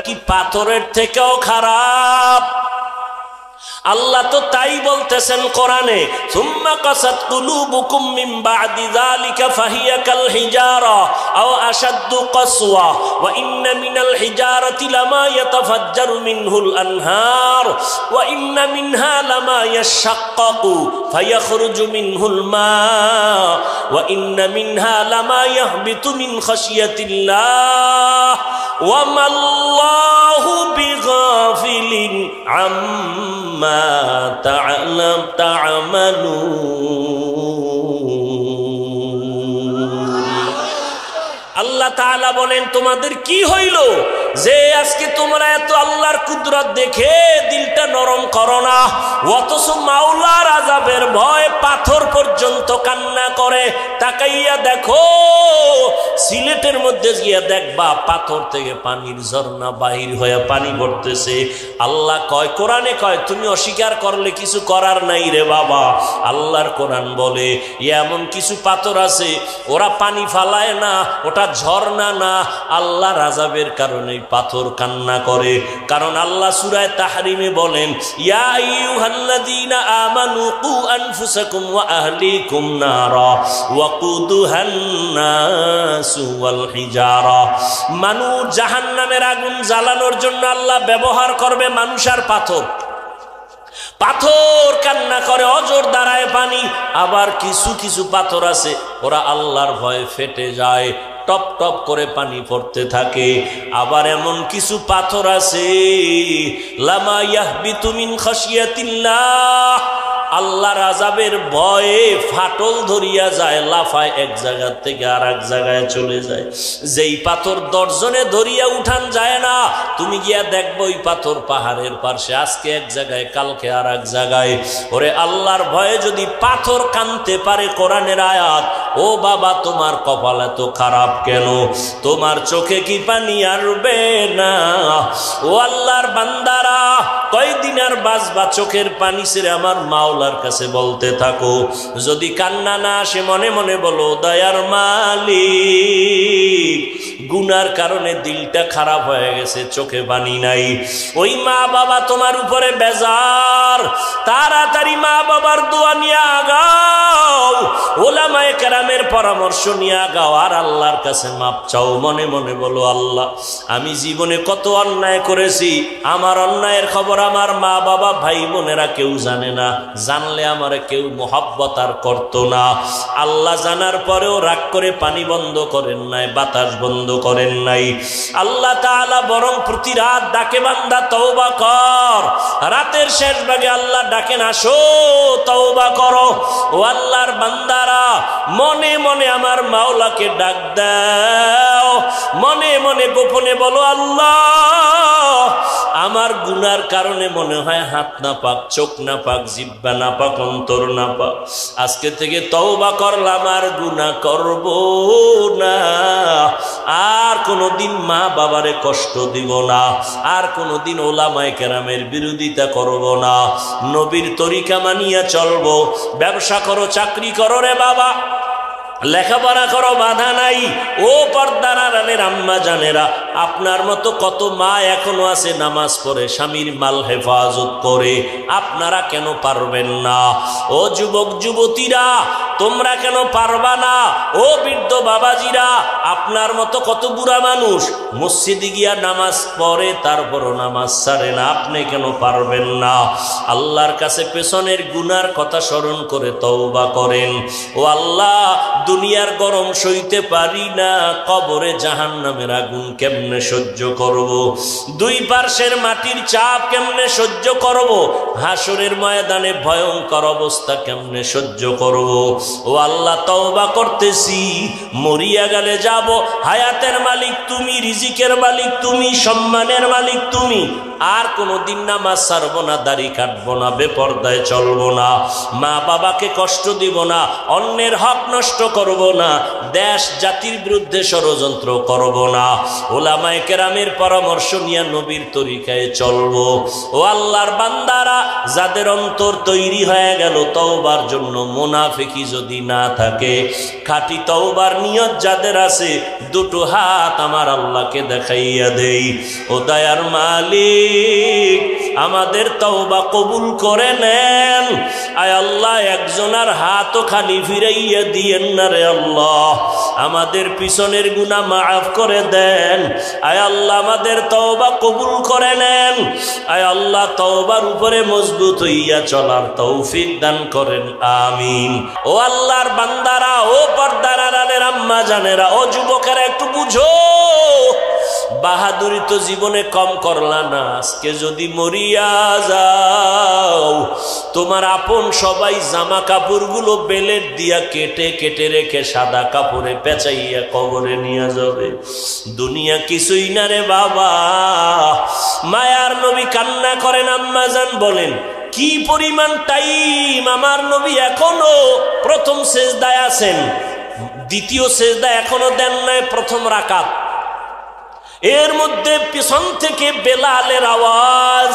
কি পাথরের থেকেও খারাপ? আল্লাহ তো তাই বলতেছেন কোরআনে, সুম্মা কাসাত কুলুবুকুম মিন বাদি যালিকা ফাহিয়া কাল হিজারা আও আশাদ্দু কাসওয়া ওয়া ইন্না মিনাল হিজারাতি লামা ইয়াতাফাজ্জারু মিনহুল আনহার ওয়া ইন্না মিনহা লামা ইয়াশাক্কাকু ফায়াখরুজু মিনহুল মা ওয়া ইন্না মিনহা লামা ইয়াহবিতু মিন খাশিয়াতিল্লাহ ওয়া মাল্লাহু বিগাফিলিন আম্মা আল্লাহ তাআলা বলেন, তোমাদের কি হইল যে আজকে তোমরা এত আল্লাহর কুদরত দেখে দিলটা নরম করো না, অথচ মাওলার আযাবের ভয় পাথর পর্যন্ত কান্না করে। তাকাইয়া দেখো, সিলেটের মধ্যে গিয়া দেখবা পাথর থেকে পানির ঝর্ণা বাহির হয়ে পানি পড়তেছে। আল্লাহ কয়, কোরআনে কয়, তুমি অস্বীকার করলে কিছু করার নাই রে বাবা। আল্লাহর কোরআন বলে এমন কিছু পাথর আছে ওরা পানি ফালায় না, ওটা ঝর্ণা না, আল্লাহর আযাবের কারণে পাথর কান্না করে। কারণ আল্লাহ সূরা তাহরিমে বলেন, ইয়া আইয়ুহাল্লাযীনা আমানু কু আনফুসাকুম ওয়া আহলিকুম নারা ওয়াকুদুহান নাসু ওয়াল হিজারা। মানুষ জাহান্নামের আগুন জ্বালানোর জন্য আল্লাহ ব্যবহার করবে মানুষ আর পাথর। পাথর কান্না করে, অজর দাঁড়ায় পানি। আবার কিছু কিছু পাথর আছে ওরা আল্লাহর ভয়ে ফেটে যায়, টপ টপ করে পানি পড়তে থাকে। আবার এমন কিছু পাথর আছে লামা ইয়াহবিতু মিন খাশিয়াতিল্লাহ, আল্লাহর আযাবের ভয়ে ফাটল ধরিয়া যায়, লাফায় এক জায়গা থেকে আর এক জায়গায় চলে যায়। যেই পাথর দর্জনে ধরিয়া উঠান যায় না, তুমি গিয়া দেখবো ওই পাথর পাহাড়ের পাশে, আজকে এক জায়গায় কালকে আর এক জায়গায়। ওরে আল্লাহর ভয়ে যদি পাথর কানতে পারে, কোরআনের আয়াত, ও বাবা তোমার কপাল এত খারাপ কেন? তোমার চোখে কি পানি আসবে না? ও আল্লাহর বান্দারা, কয়দিন আর বাঁচবা চোখের পানি ছেড়ে আমার মাওলার কাছে বলতে থাকো। যদি কান্না না আসে, মনে মনে বলো, দয়ার মালিক, গুনার কারণে দিলটা খারাপ হয়ে গেছে, চোখে পানি নাই। ওই মা বাবা তোমার উপরে বেজার, তাড়াতাড়ি মা বাবার দোয়া নিয়ে আগাও, ওলামায়ে কেরামের পরামর্শ নিয়ে আগাও, আর আল্লাহর কাছে মাপ চাও। মনে মনে বলো, আল্লাহ আমি জীবনে কত অন্যায় করেছি, আমার অন্যায়ের খবর আমার মা বাবা ভাই বোনেরা কেউ জানে না, জানলে আমারে কেউ মোহাব্বত আর করতো না। আল্লাহ জানার পরেও রাগ করে পানি বন্ধ করেন নাই, বাতাস বন্ধ করেন নাই। আল্লাহ তাআলা বরং প্রতি রাত ডাকে, বান্দা তওবা কর। রাতের শেষ ভাগে আল্লাহ ডাকেন, আসো তওবা করো। ও আল্লাহর বান্দারা, মনে মনে আমার মাওলাকে ডাক দাও, মনে মনে গোপনে বলো, আল্লাহ আমার গুনার কারণে মনে হয় হাত না পাক, চোখ না পাক, জিহ্বা না পাক, অন্তর না পাক। আজকে থেকে তওবা করলাম, আর গুনাহ করব না, আর কোনোদিন মা বাবারে কষ্ট দিব না, আর কোনোদিন ওলামায়ে কেরামের বিরোধিতা করব না, নবীর তরিকা মানিয়া চলবো। ব্যবসা করো, চাকরি করো রে বাবা, লেখাপড়া করো, বাধা নাই। ও পর্দার আড়ালের আম্মা জানেরা, আপনার মতো কত মা এখনো আছে নামাজ পড়ে, স্বামীর মাল হেফাজত করে, আপনারা কেন পারবেন না? ও যুবক যুবতীরা, তোমরা কেন পারবা না? ও বৃদ্ধ বাবাজিরা, আপনার মতো কত বুড়া মানুষ মসজিদে গিয়া নামাজ পড়ে, তারপরও নামাজ ছাড়ে না, আপনি কেন পারবেন না? আল্লাহর কাছে পেছনের গুনার কথা স্মরণ করে তওবা করেন। ও আল্লাহ, দুনিয়ার গরম সইতে পারি না, কবরে জাহান্নামের আগুন কেমনে সহ্য করব? দুই পার্শ্বের মাটির চাপ কেমনে সহ্য করব? হাসরের ময়দানে ভয়ঙ্কর অবস্থা কেমনে সহ্য করব? ও আল্লাহ, তওবা করতেছি, মরিয়া গেলে যাব, হায়াতের মালিক তুমি, রিজিকের মালিক তুমি, সম্মানের মালিক তুমি, আর কোনোদিন নামাজ ছাড়বো না, দাড়ি কাটবো না, বেপরদায় চলবো না, মা বাবাকে কষ্ট দিব না, অন্যের হক নষ্ট করব না, দেশ জাতির বিরুদ্ধে ষড়যন্ত্র করব না, ওলামায়ে কেরামের পরামর্শ নিয়ে নবীর তরিকায় চলবো। ও আল্লাহর বান্দারা, যাদের অন্তর তৈরি হয়ে গেল তওবার জন্য, মুনাফিকি যদি না থাকে, খাঁটি তওবার নিয়ত যাদের আছে, দুটো হাত আমার আল্লাহকে দেখাইয়া দেই। ও দয়ার মালিক, আমাদের তওবা কবুল করে নেন। আয় আল্লাহ, একজনের হাতও খালি ফিরাইয়া দিয়েন না রে আল্লাহ। আমাদের পিছনের গুনাহ মাফ করে দেন। আয় আল্লাহ, আমাদের তওবা কবুল করে নেন। আয় আল্লাহ, তওবার উপরে মজবুত হইয়া চলার তৌফিক দান করেন, আমিন। ও আল্লাহর বান্দারা, ও পর্দার আড়ালের আম্মা জানেরা, ও যুবকেরা, একটু বুঝো, বাহাদুরি তো জীবনে কম করলা না। আজকে যদি মরিয়া যাও, তোমার আপন সবাই জামা কাপড়গুলো বেলেট দিয়া কেটে কেটে রেখে সাদা কাপড়ে পেঁচাইয়া কবরে নিয়ে যাবে। দুনিয়া কিছুই না রে বাবা। মায়ার নবী কান্না করেন, আম্মা জান বলেন, কি পরিমাণ টাইম আমার নবী এখনো প্রথম সেজদায় আছেন, দ্বিতীয় সেজদা এখনো দেন নাই, প্রথম রাকাত। এর মধ্যে পিছন থেকে বেলালের আওয়াজ।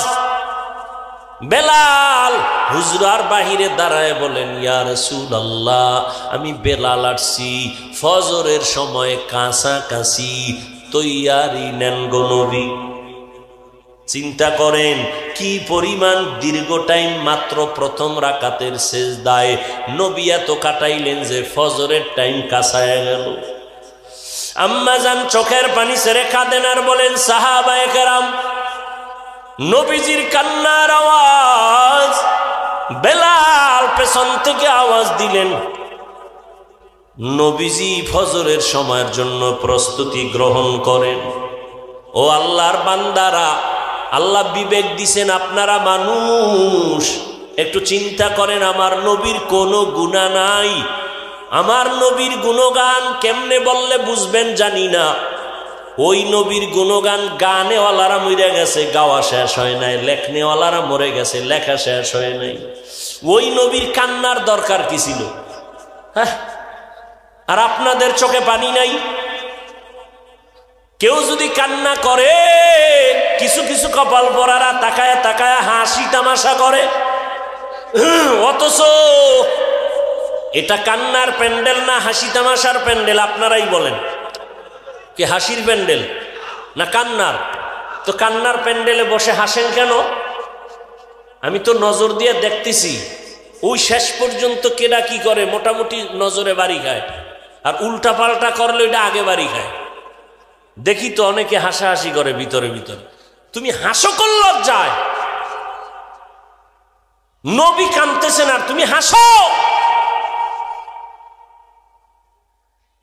বেলাল হুজরার বাহিরে দাঁড়ায় বলেন, ইয়া রাসূলুল্লাহ, আমি বেলাল আসছি, ফজরের সময় কাছাকাছি, তৈয়ারি নেন গো নবী। চিন্তা করেন কি পরিমাণ দীর্ঘ টাইম মাত্র প্রথম রাকাতের সেজদায় নবী এত কাটাইলেন যে ফজরের টাইম কাছায় গেল। আম্মা জান চোখের পানি ছেড়ে কাঁদেন আর বলেন, সাহাবায়ে কেরাম, নবীজির কান্নার আওয়াজ, বেলাল পেছন থেকে আওয়াজ দিলেন। নবীজি ফজরের সময়ের জন্য প্রস্তুতি গ্রহণ করেন। ও আল্লাহর বান্দারা, আল্লাহ বিবেক দিছেন, আপনারা মানুষ, একটু চিন্তা করেন, আমার নবীর কোনো গুনাহ নাই। আমার নবীর গুণগান কেমনে বললে বুঝবেন জানি না। ওই নবীর গুণগান গানেওয়ালারা মরে গেছে, গাওয়া শেষ হয় নাই, লেখনেওয়ালারা মরে গেছে, লেখা শেষ হয় নাই। ওই নবীর কান্নার দরকার কি ছিল? হ্যাঁ, আর আপনাদের চোখে পানি নাই? কেউ যদি কান্না করে, কিছু কিছু কপাল পরারা তাকায়া তাকায়া হাসি তামাশা করে, অথচ এটা কান্নার প্যান্ডেল না হাসি তামাশার প্যান্ডেল? আপনারাই বলেন, কি হাসির প্যান্ডেল না কান্নার? তো কান্নার প্যান্ডেলে বসে হাসেন কেন? আমি তো নজর দিয়ে দেখতেছি, ওই শেষ পর্যন্ত কেডা কি করে মোটামুটি নজরে বাড়ি খায়, আর উল্টা পাল্টা করলে ওইটা আগে বাড়ি খায়। দেখি তো অনেকে হাসাহাসি করে ভিতরে ভিতরে। তুমি হাসো কোন লজ্জায়? নবী কাঁদতেছেন আর তুমি হাসো।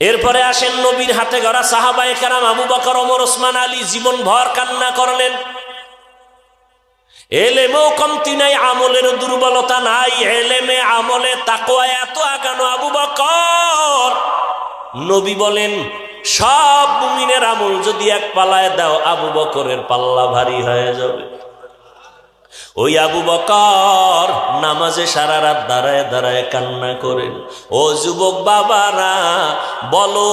এরপরে আসেন নবীর হাতে গড়া সাহাবায়ে কেরাম, আবু বকর, ওমর, ওসমান, আলী জীবন ভর কান্না করলেন। এলেমেও কমতি নাই, আমলের দুর্বলতা নাই, এলেমে আমলে তাকওয়া এত আগানো আবু বকর। নবী বলেন, সব মুমিনের আমল যদি এক পাল্লায় দাও, আবু বকরের পাল্লা ভারী হয়ে যাবে। ওই আবু বকর নামাজে সারা রাত দাঁড়ায় দাঁড়ায় কান্না করেন। ও যুবক বাবারা, বলো,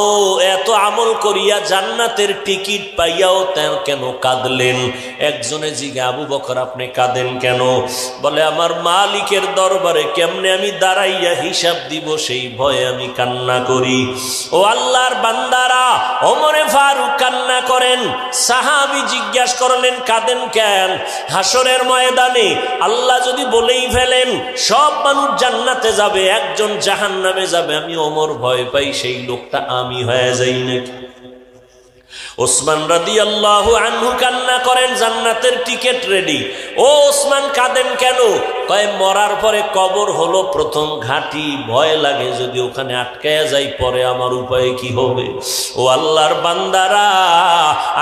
এত আমল করিয়া জান্নাতের টিকিট পাইয়াও কেন কাঁদলেন? একজনে জিজ্ঞে, আবু বকর আপনি কাঁদেন কেন? বলে, আমার মালিকের দরবারে কেমনে আমি দাঁড়াইয়া হিসাব দিব সেই ভয়ে আমি কান্না করি। ও আল্লাহর বান্দারা, ওমরে ফারুক কান্না করেন। সাহাবী জিজ্ঞাসা করলেন, কাঁদেন কেন? হাসরের ময়দানে আল্লাহ যদি বলেই ফেলেন সব মানুষ জান্নাতে যাবে, একজন জাহান্নামে যাবে, আমি ওমর ভয় পাই সেই লোকটা আমি হয়ে যাই নাকি? ওসমান রাদিয়াল্লাহু আনহু কান্না করেন, জান্নাতের টিকিট রেডি। ও ওসমান কাঁদেন কেন? কয়, মরার পরে কবর হলো প্রথম ঘাঁটি, ভয় লাগে যদি ওখানে আটকায়া যাই, পরে আমার উপায় কি হবে? ও আল্লাহর বান্দারা,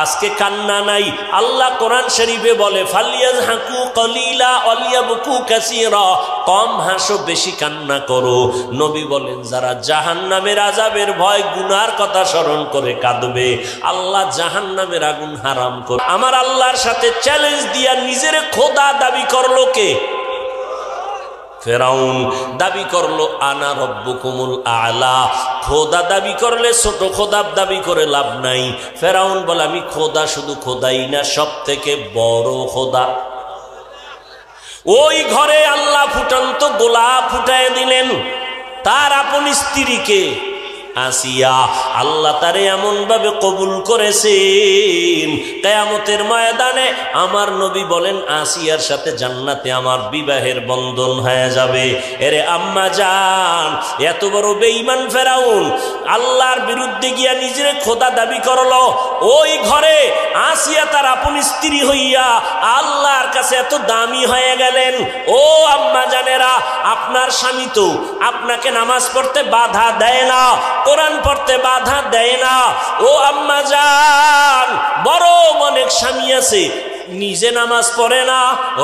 আজকে কান্না নাই। আল্লাহ কোরআন শরীফে বলে, ফালিয়াযহাকু কলিলা ওয়ালিয়াবকু কাসীরা, কম হাসো বেশি কান্না করো। নবী বলেন, যারা জাহান্নামের আযাবের ভয় গুনার কথা স্মরণ করে কাঁদবে, আল্লাহ আল্লাহ জাহান্নামের আগুন হারাম করে। আমার আল্লাহর সাথে চ্যালেঞ্জ দিয়া নিজের খোদা দাবি করলো কে? ফেরাউন দাবি করলো আনা রব্বুকুমুল আলা। খোদা দাবি করলে ছোট খোদা দাবি করে লাভ নাই। ফেরাউন বলে আমি খোদা, শুধু খোদাই না, সব থেকে বড় খোদা। ওই ঘরে আল্লাহ ফুটন্ত গোলাপ ফুটায় দিলেন তার আপন স্ত্রীকে আসিয়া। আল্লাহ তারে এমন ভাবে কবুল করেছেন, কিয়ামতের ময়দানে আমার নবী বলেন আসিয়ার সাথে জান্নাতে আমার বিবাহের বন্ধন হয়ে যাবে। এরে আম্মা জান, এত বড় বেঈমান ফেরাউন আল্লাহর বিরুদ্ধে গিয়া নিজের খোদা দাবি করলো। ওই ঘরে আসিয়া তার আপন স্ত্রী হইয়া আল্লাহর কাছে এত দামি হয়ে গেলেন। ও আম্মা জানেরা, আপনার স্বামী তো আপনাকে নামাজ পড়তে বাধা দেয় না, কোরআন পড়তে বাধা দেয় না। ও আম্মা জান, বড় অনেক স্বামী আছে নিজে নামাজ পড়ে না,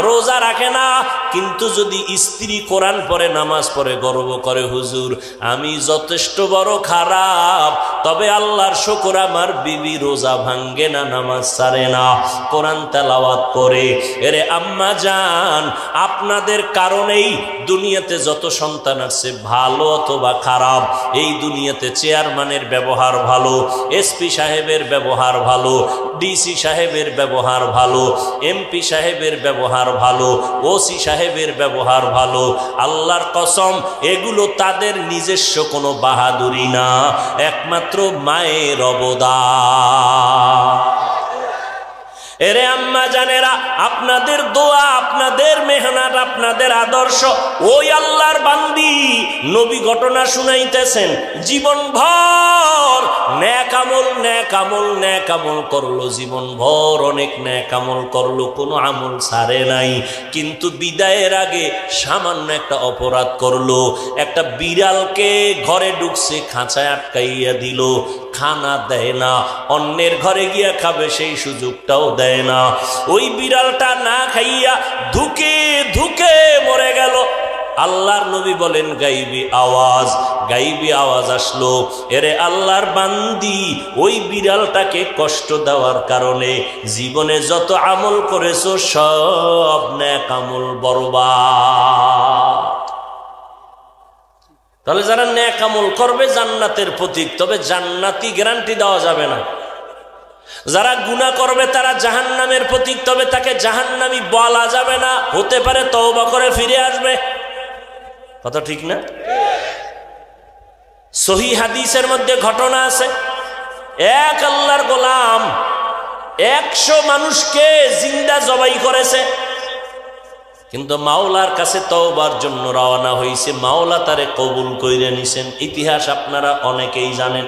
রোজা রাখে না, কিন্তু যদি স্ত্রী কোরআন পড়ে নামাজ পড়ে গর্ব করে হুজুর আমি যথেষ্ট বড় খারাপ, তবে আল্লাহর শুকর আমার বিবি রোজা ভাঙ্গে না, নামাজ ছাড়ে না, কোরআন তেলাওয়াত করে। এরে আম্মা জান, আপনাদের কারণেই দুনিয়াতে যত সন্তান আছে ভালো অথবা খারাপ, এই দুনিয়াতে চেয়ারম্যানের ব্যবহার ভালো, এসপি সাহেবের ব্যবহার ভালো, ডিসি সাহেবের ব্যবহার ভালো, এমপি সাহেবের ব্যবহার ভালো, ওসি সাহেবের ব্যবহার ভালো। আল্লাহর কসম, এগুলো তাদের নিজস্ব কোনো বাহাদুরি না, একমাত্র মায়ের অবদান। এরে আম্মা জানেরা, আপনাদের দোয়া, আপনাদের মেহনত, আপনাদের আদর্শ, ওই আল্লাহর বান্দি নবী ঘটনা শুনাইতেছেন। জীবন ভর নেক আমল, নেক আমল, নেক আমল করলো, জীবন ভর অনেক নেক আমল করলো, কোনো আমল ছাড়ে নাই। কিন্তু বিদায়ের আগে সামান্য একটা অপরাধ করলো। একটা বিড়ালকে ঘরে ঢুকছে, খাঁচায় আটকাইয়া দিল, খানা দেয় না, অন্যের ঘরে গিয়া খাবে সেই সুযোগটাও দেয় না। ওই বিড়ালটা না খাইয়া ধুকে ধুকে মরে গেল। আল্লাহর নবী বলেন গাইবি আওয়াজ, গাইবি আওয়াজ আসলো। এরে আল্লাহর বান্দি, ওই বিড়ালটাকে কষ্ট দেওয়ার কারণে জীবনে যত আমল করেছো সব নেক আমল বরবাদ। তাহলে যারা নেক আমল করবে জান্নাতের প্রতীক, তবে জান্নাতি গ্যারান্টি দেওয়া যাবে না। যারা গুনাহ করবে তারা জাহান্নামের প্রতীক, তবে তাকে জাহান্নামী বলা যাবে না। হতে পারে তওবা করে ফিরে আসবে, কথা ঠিক না? সহিহ হাদিসের মধ্যে ঘটনা আছে, এক আল্লাহর গোলাম 100 মানুষকে জিন্দা জবাই করেছে, কিন্তু মাওলার কাছে তওবার জন্য রওনা হইছে। মাওলা তারে কবুল কইরা নিছেন। ইতিহাস আপনারা অনেকেই জানেন।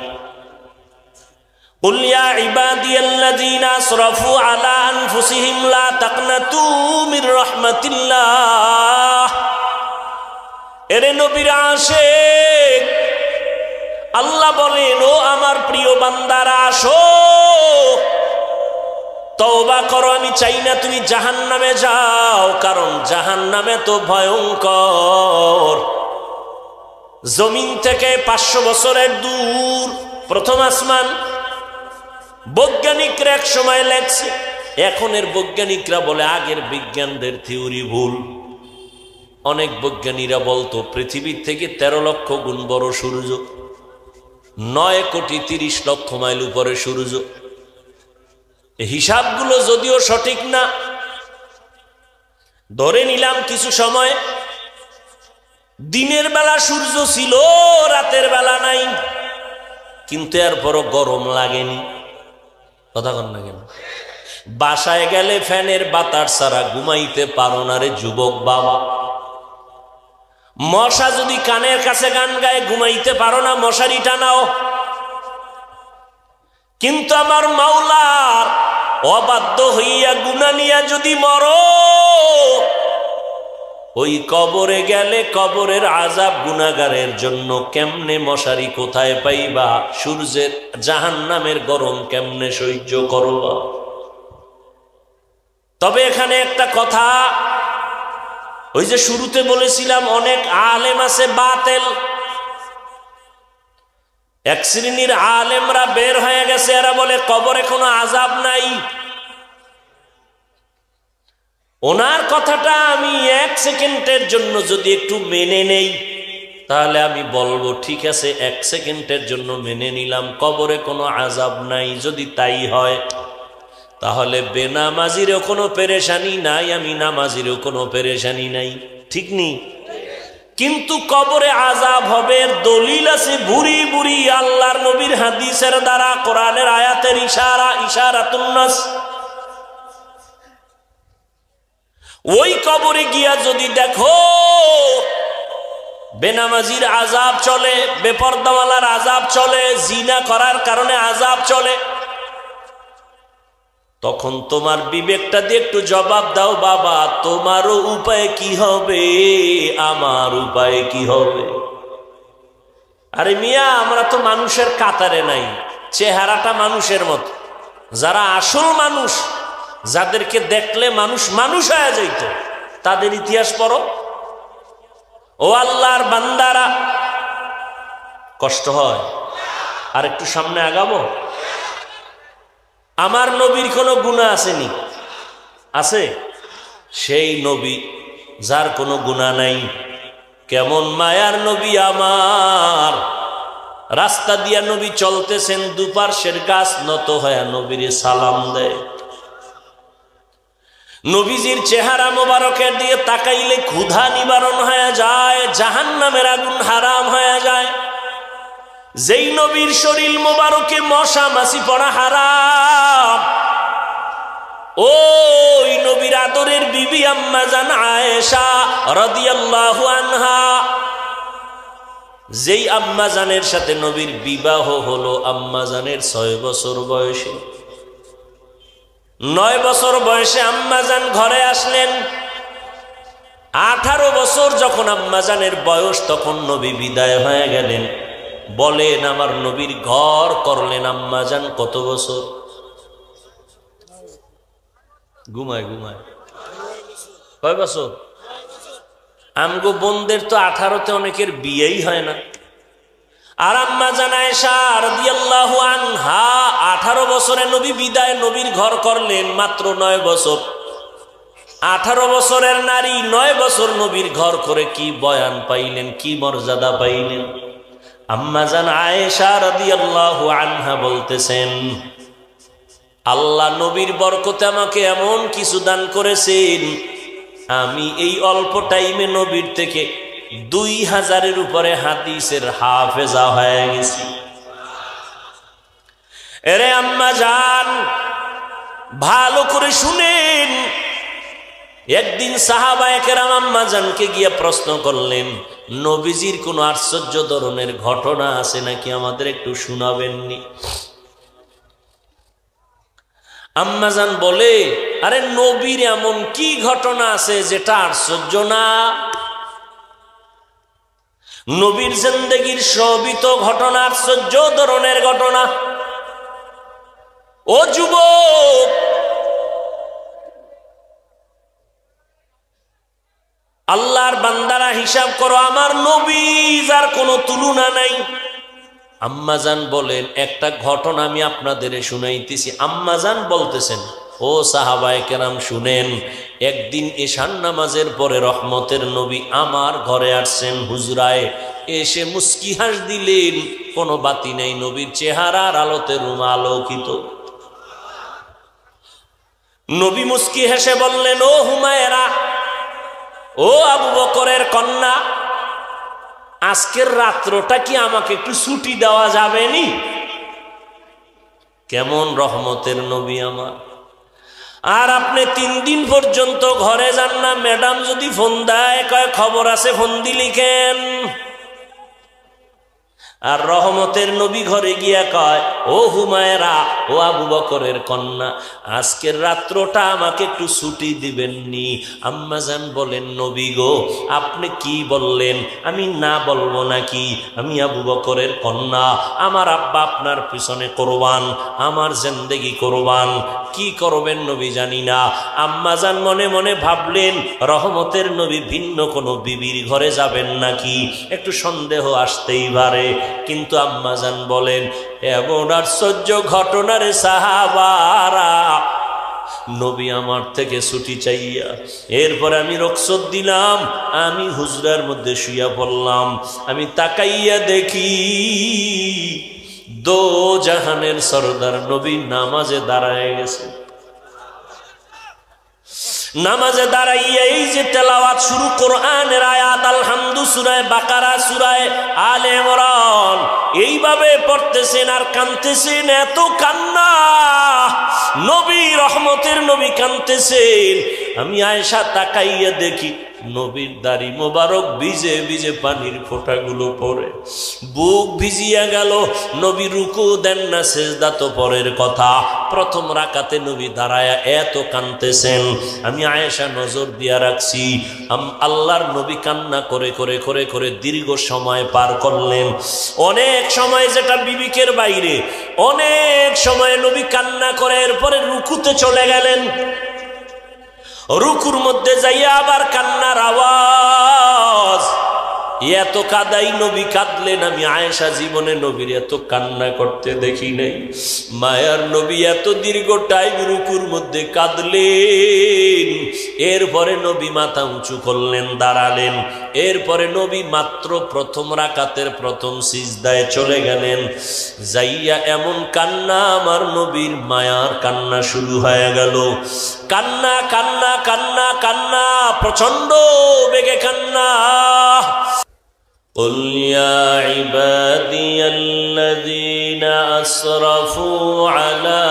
কুল ইয়া ইবাদিয়াল্লাযীনা আসরাফু আলা আনফুসিহিম লা তাকনাতু মির রাহমাতিল্লাহ। এরে নবীর আশিক, আল্লাহ বলেন ও আমার প্রিয় বান্দারা আসো, তওবা করো, আমি চাই না তুমি জাহান্নামে যাও, কারণ জাহান্নামে তো ভয়ঙ্কর। জমিন থেকে 500 বছরের দূর, প্রথম আসমান। বৈজ্ঞানিকরা এক সময় লেখছে, এখনের বৈজ্ঞানিকরা বলে আগের বিজ্ঞানদের থিওরি ভুল। অনেক বৈজ্ঞানিকরা বলতো পৃথিবীর থেকে 13 লক্ষ গুণ বড় সূর্য, 9 কোটি 30 লক্ষ মাইল উপরে সূর্য। হিসাবগুলো যদিও সঠিক না, ধরে নিলাম কিছু সময় দিনের বেলা সূর্য ছিল, রাতের বেলা নাই, কিন্তু এরপরও গরম লাগেনি, কথা কন না কেন? বাসায় গেলে ফ্যানের বাতাস ছাড়া ঘুমাইতে পারো না রে যুবক বাবা। মশা যদি কানের কাছে গান গায় ঘুমাইতে পারো না, মশারি টানাও। কিন্তু আমার মাওলার অবাধ্য হইয়া গুনাহ নিয়া যদি মরো, ওই কবরে গেলে কবরের আযাব গুনাহগারের জন্য কেমনে মশারি কোথায় পাইবা? সূর্যের জাহান্নামের গরম কেমনে সহ্য করবা? তবে এখানে একটা কথা, ওই যে শুরুতে বলেছিলাম অনেক আলেম আছে বাতেল, এক শ্রেণীর আলেমরা বের হয়ে গেছে, এরা বলে কবরে কোনো আযাব নাই। ওনার কথাটা আমি এক সেকেন্ডের জন্য যদি একটু মেনে নেই, তাহলে আমি বলবো ঠিক আছে, এক সেকেন্ডের জন্য মেনে নিলাম কবরে কোনো আযাব নাই। যদি তাই হয় তাহলে বেনামাজিরও কোনো পেরেশানি নাই, আমি নামাজিরও কোনো পেরেশানি নাই, ঠিক নেই? কিন্তু কবরে আযাব হবে দলিল আছে বুড়ি বুড়ি, আল্লাহর নবীর হাদিসের দ্বারা, কোরআনের আয়াতের ইশারাতুন নাস। ওই কবরে গিয়া যদি দেখো বেনামাজির আযাব চলে, বেপরদাওয়ালার আযাব চলে, জিনা করার কারণে আযাব চলে, তখন তোমার বিবেকটা দিয়ে একটু জবাব দাও, বাবা তোমারও উপায় কি হবে, আমার উপায় কি হবে? আরে মিয়া, আমরা তো মানুষের কাতারে নাই, চেহারাটা মানুষের মতো। যারা আসল মানুষ, যাদেরকে দেখলে মানুষ মানুষ হয়ে যাইত, তাদের ইতিহাস পড়ো। ও আল্লাহর বান্দারা, কষ্ট হয়? আর একটু সামনে আগাবো? আমার নবীর কোনো গুনাহ আসেনি? আছে? সেই নবী যার কোনো গুনাহ নাই, কেমন মায়ার নবী আমার। রাস্তা দিয়া নবী চলতেছেন, দুপার্শ্বের গাছ নত হয়ে নবীরে সালাম দেয়। নবীজির চেহারা মোবারকের দিয়ে তাকাইলে ক্ষুধা নিবারণ হয়ে যায়, জাহান্নামের আগুন হারাম হয়ে যায়। যেই নবীর শরীর মোবারকে মশা মাছি পড়া হারাম, ওই নবীর আদরের বিবি আম্মা জান আয়েশা রাদিয়াল্লাহু আনহা, যেই আম্মা জানের সাথে নবীর বিবাহ হলো আম্মা জানের 6 বছর বয়সে। 9 বছর বয়সে আম্মা জান ঘরে আসলেন। 18 বছর যখন আম্মা জানের বয়স, তখন নবী বিদায় হয়ে গেলেন। বলেন আমার নবীর ঘর করলেন আম্মা জান কত বছর? ঘুমায় কয় বছর? আমগো বোনদের তো 18তে অনেকের বিয়েই হয় না। আর আম্মা জান আয়েশা রাদিয়াল্লাহু আনহা 18 বছরে নবী বিদায়, নবীর ঘর করলেন মাত্র 9 বছর। 18 বছরের নারী 9 বছর নবীর ঘর করে কি বয়ান পাইলেন, কি মর্যাদা পাইলেন। আম্মা জান আয়েশা রাদিয়াল্লাহু আনহা বলতেছেন, আল্লাহ নবীর বরকতে আমাকে এমন কিছু দান করেছেন, আমি এই অল্প টাইমে নবীর থেকে 2000-এর উপরে হাদিসের হাফেজা হয়ে গেছি। এরে আম্মা জান, ভালো করে শুনেন। একদিন সাহাবায়ে কেরাম আম্মা জানকে গিয়ে প্রশ্ন করলেন, নবীজির কোন আশ্চর্য ধরনের ঘটনা আছে নাকি, আমাদের একটু শোনাবেননি? আম্মা জান বলে, আরে নবীর এমন কি ঘটনা আছে যেটা আশ্চর্য না? নবীর জিন্দেগীর সবই তো ঘটনা আশ্চর্য ধরনের ঘটনা। ও যুবক, আল্লাহর বান্দারা হিসাব করো, আমার নবী যার কোনো তুলনা নাই। আম্মা জান বলেন, একটা ঘটনা আমি আপনাদের শুনাইতেছি। আম্মা জান বলতেছেন, ও সাহাবায়ে কেরাম শুনেন, একদিন এশার নামাজের পরে রহমতের নবী আমার ঘরে আসছেন হুজরায়। এসে মুস্কি হাস দিলেন, কোনো বাতি নেই, নবীর চেহারার আলোতে রুম আলোকিত। নবী মুস্কি হেসে বললেন, ও হুমায়রা, ও আবু বকরের কন্যা, আজকের রাত্রটা কি আমাকে একটু ছুটি দেওয়া যাবে নি? কেমন রহমতের নবী আমার। আর আপনি 3 দিন পর্যন্ত ঘরে যান না, ম্যাডাম যদি ফোন দেয় কয় খবর আছে, ফোন দিলি কেন? আর রহমতের নবী ঘরে গিয়া কয়, ও হুমায়রা, ও আবু বকরের কন্যা, আজকের রাত্রটা আমাকে একটু ছুটি দিবেননি? আম্মা জান বলেন, নবী গো, আপনি কি বললেন? আমি না বলবো নাকি? আমি আবু বকরের কন্যা, আমার আব্বা আপনার পিছনে কোরবান, আমার জিন্দেগি কোরবান। কি করবেন নবী জানি না। আম্মা জান মনে মনে ভাবলেন, রহমতের নবী ভিন্ন কোনো বিবির ঘরে যাবেন নাকি, একটু সন্দেহ আসতেই পারে। কিন্তু আম্মাজান বলেন, এমন আশ্চর্য ঘটনারে সাহাবারা, নবী আমার থেকে ছুটি চাইয়া এরপর আমি রুখসত দিলাম, আমি হুজরার মধ্যে শুইয়া পড়লাম। আমি তাকাইয়া দেখি দো জাহানের সরদার নবী নামাজে দাঁড়ায় গেছে। নামাজে দাঁড়াইয়া এই যে তেলাওয়াত শুরু, কোরআনের আয়াত, আলহামদু সূরায়ে বাকারা, সূরায়ে আলে ইমরান এইভাবে পড়তেছেন আর কাঁদতেছেন। এত কান্না, নবী রহমতের নবী কাঁদতেছেন। আমি আয়েশা তাকাইয়া দেখি নবীর দাড়ি মোবারক ভিজে ভিজে পানির ফোঁটাগুলো পড়ে, বুক ভিজিয়া গেল। নবী রুকু দেন না, সেজদা তো পরের কথা, প্রথম রাকাতে নবী দাঁড়ায়া এত কাঁদতেছেন। আমি আয়েশা নজর দিয়া রাখছি, আল্লাহর নবী কান্না করে করে করে করে দীর্ঘ সময় পার করলেন। অনেক সময় যেটা বিবেকের বাইরে, অনেক সময় নবী কান্না করে এরপরে রুকুতে চলে গেলেন। রুকুর মধ্যে যাইয়া আবার কান্নার আওয়াজ, এত কাদাই নবী কাঁদলেন। আমি আয়েশা জীবনে নবীর এত কান্না করতে দেখি নাই। মায়ার নবী এত দীর্ঘ টাইম রুকুর মধ্যে কাঁদলেন। এরপরে নবী মাথা উঁচু করলেন, দাঁড়ালেন। এরপরে নবী মাত্র প্রথম রাকাতের প্রথম সিজদায় চলে গেলেন। যাইয়া এমন কান্না, আমার নবীর মায়ার কান্না শুরু হয়ে গেল। কান্না কান্না কান্না কান্না, প্রচন্ড বেগে কান্না। قل يا عبادي الذين أسرفوا على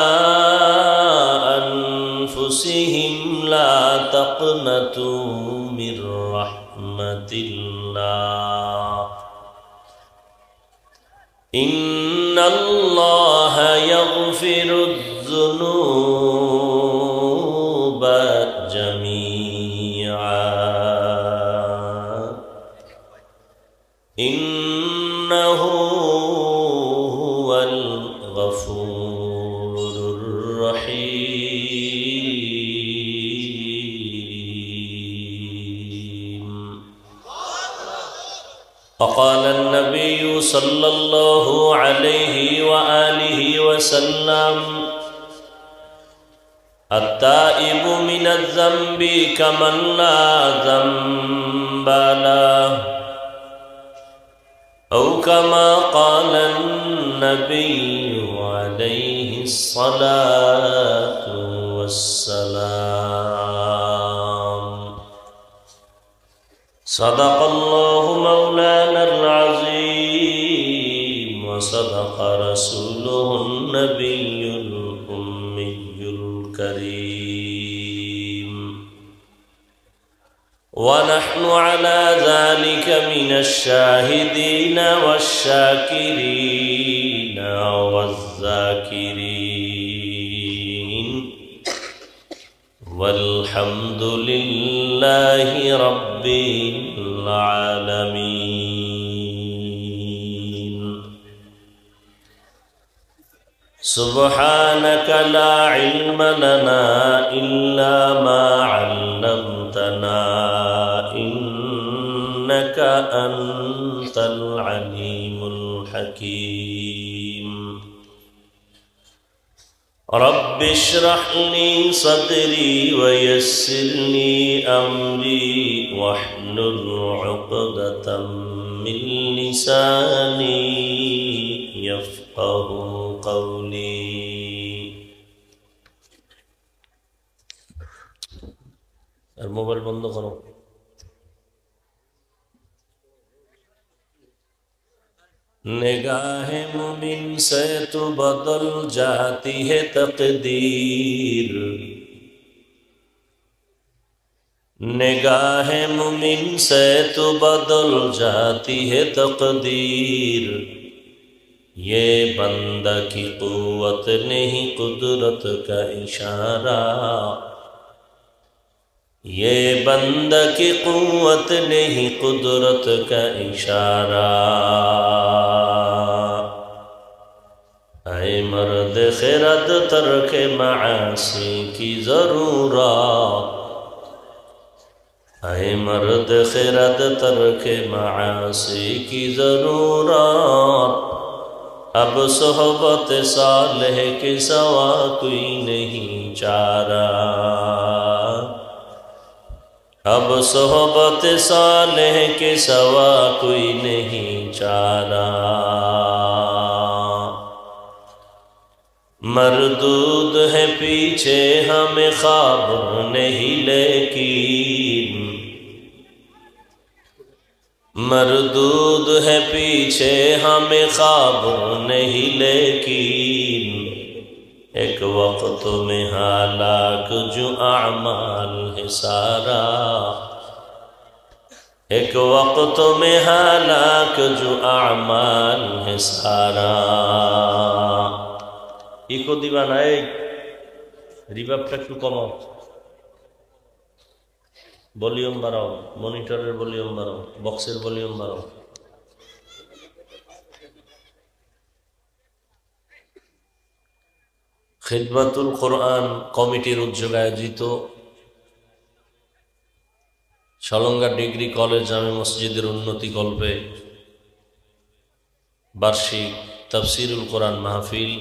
أنفسهم لا تقنطوا من رحمة الله إن الله يغفر الذنوب جميعا إنه هو الغفور الرحيم وقال النبي صلى الله عليه وآله وسلم التائب من الذنب كمن لا ذنب له أو كما قال النبي عليه الصلاة والسلام صدق الله مولانا العظيم وصدق رسوله النبي الأمي الكريم ونحن على ذلك من الشاهدين والشاكرين والذاكرين والحمد لله رب العالمين سبحانك لا علم لنا إلا ما علمتنا إنك أنت العليم الحكيم رب اشرح لي صدري ويسر لي أمري واحلل عقدة من لساني يفقه قولي الموبايل بند کرو निगाह मुमिन से तो बदल जाती है तकदीर निगाह मुमिन से तो बदल जाती है तकदीर ये बंदा की कुव्वत नहीं कुदरत का इशारा ये बंदा की कुव्वत नहीं कुदरत का इशारा ऐ मर्द खिरत तर्क मासी की जरूरत ऐ मर्द खिरद तरके मासी की जरूरत, अब सोहबत सालेह के सवा कोई नहीं चारा। अब सोहबत सालेह के सवा कोई नहीं चारा। मरदूद है पीछे हमें ख्वाब नहीं लेकिन, मरदूद है पीछे हमें ख्वाब नहीं लेकिन, एक वक्त में हालाक जो आमाल है सारा, एक वक्त में हालाक जो आमाल है सारा। इको दिवा নাই, রিভার্বটা একটু কমাও, ভলিউম বাড়াও, মনিটরের ভলিউম বাড়াও, বক্সের ভলিউম বাড়াও। খিদমাতুল কোরআন কমিটির উদ্যোগে আয়োজিত সলঙ্গা ডিগ্রি কলেজ জামে মসজিদের উন্নতি কল্পে বার্ষিক তাফসিরুল কোরআন মাহফিল